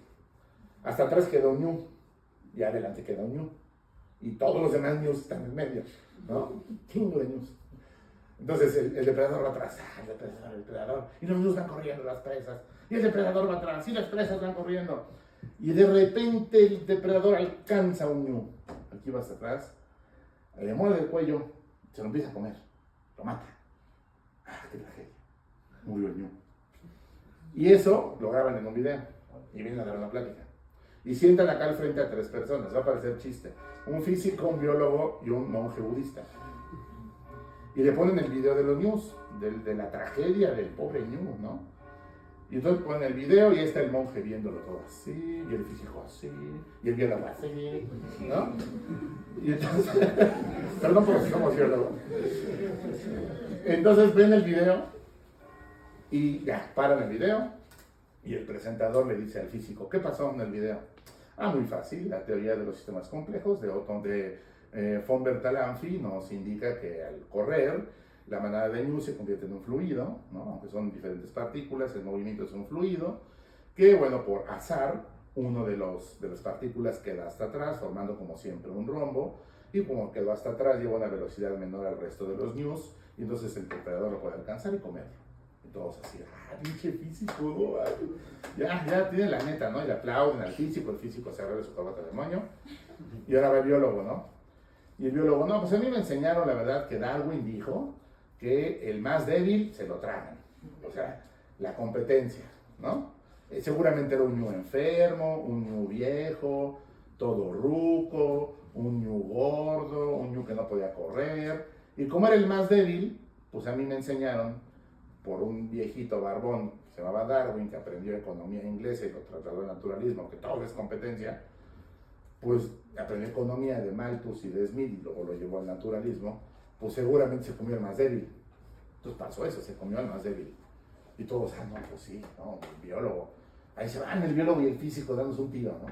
Hasta atrás queda un ñu, y adelante queda un ñu. Y todos los demás ñus están en medio, ¿no? Chingo de ñus. Entonces el depredador va atrás, el depredador, y los ñus van corriendo las presas, y el depredador va atrás, y las presas van corriendo. Y de repente el depredador alcanza a un ñu. Aquí va hasta atrás, le muerde el cuello, se lo empieza a comer, lo mata. ¡Ah, qué tragedia! Murió el ñu. Y eso lo graban en un video, y vienen a dar una plática. Y sientan acá al frente a 3 personas, va a parecer chiste. Un físico, un biólogo y un monje budista. Y le ponen el video de los ñus, de la tragedia del pobre ñu, ¿no? Y entonces ponen el video y está el monje viéndolo todo así, y el físico así, y el biólogo así, ¿no? Y entonces, perdón por si somos biólogos. Entonces ven el video y ya, paran el video y el presentador le dice al físico, ¿qué pasó en el video? Muy fácil, la teoría de los sistemas complejos de Otto von Bertalanffy nos indica que al correr la manada de ñus se convierte en un fluido, ¿no? Aunque son diferentes partículas, el movimiento es un fluido, que bueno, por azar, uno de las partículas queda hasta atrás, formando como siempre un rombo, y como quedó hasta atrás, lleva una velocidad menor al resto de los ñus, y entonces el depredador lo puede alcanzar y comerlo. Y todos así, pinche físico, ¿no? Ya tienen la neta, ¿no? Y le aplauden al físico, el físico se abre su corbata de moño, y ahora va el biólogo, ¿no? Y el biólogo, no, pues a mí me enseñaron la verdad que Darwin dijo que el más débil se lo tragan, o sea, la competencia, ¿no? Seguramente era un ñu enfermo, un ñu viejo, todo ruco, un ñu gordo, un ñu que no podía correr, y como era el más débil, pues a mí me enseñaron por un viejito barbón que se llamaba Darwin, que aprendió economía inglesa y lo trasladó al naturalismo, que todo es competencia, pues aprendió economía de Malthus y de Smith y luego lo llevó al naturalismo, pues seguramente se comió el más débil. Entonces pasó eso, se comió el más débil. Y todos, no, pues sí, no, el biólogo. Ahí se van el biólogo y el físico dándose un tiro, ¿no?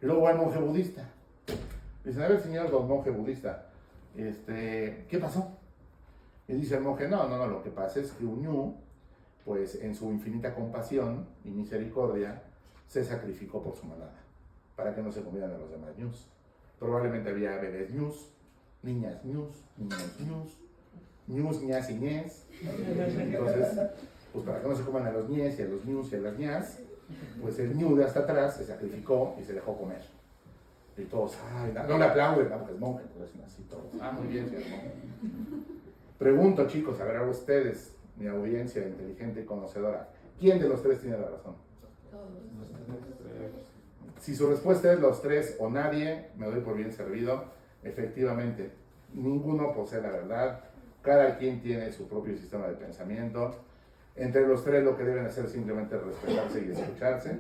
Y luego va el monje budista. Dicen, a ver, señor don monje budista, ¿qué pasó? Y dice el monje, no, lo que pasa es que un ñu, pues en su infinita compasión y misericordia, se sacrificó por su manada, para que no se comieran a los demás ñus. Probablemente había bebés ñus, niñas ñus, niños ñus, ñus, ñas y ñes. Entonces, pues para que no se coman a los ñes y a los ñus y a las ñas, pues el ñu de hasta atrás se sacrificó y se dejó comer. Y todos, no le aplauden, porque es monje, pues así todos. Muy bien, señor monje. Pregunto, chicos, a ver a ustedes, mi audiencia inteligente y conocedora, ¿quién de los 3 tiene la razón? Si su respuesta es los 3 o nadie, me doy por bien servido. Efectivamente, ninguno posee la verdad, cada quien tiene su propio sistema de pensamiento. Entre los 3 lo que deben hacer es simplemente respetarse y escucharse,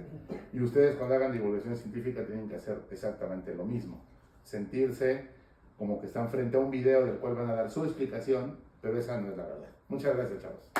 y ustedes cuando hagan divulgación científica tienen que hacer exactamente lo mismo, sentirse como que están frente a un video del cual van a dar su explicación, pero esa no es la verdad. Muchas gracias, chavos.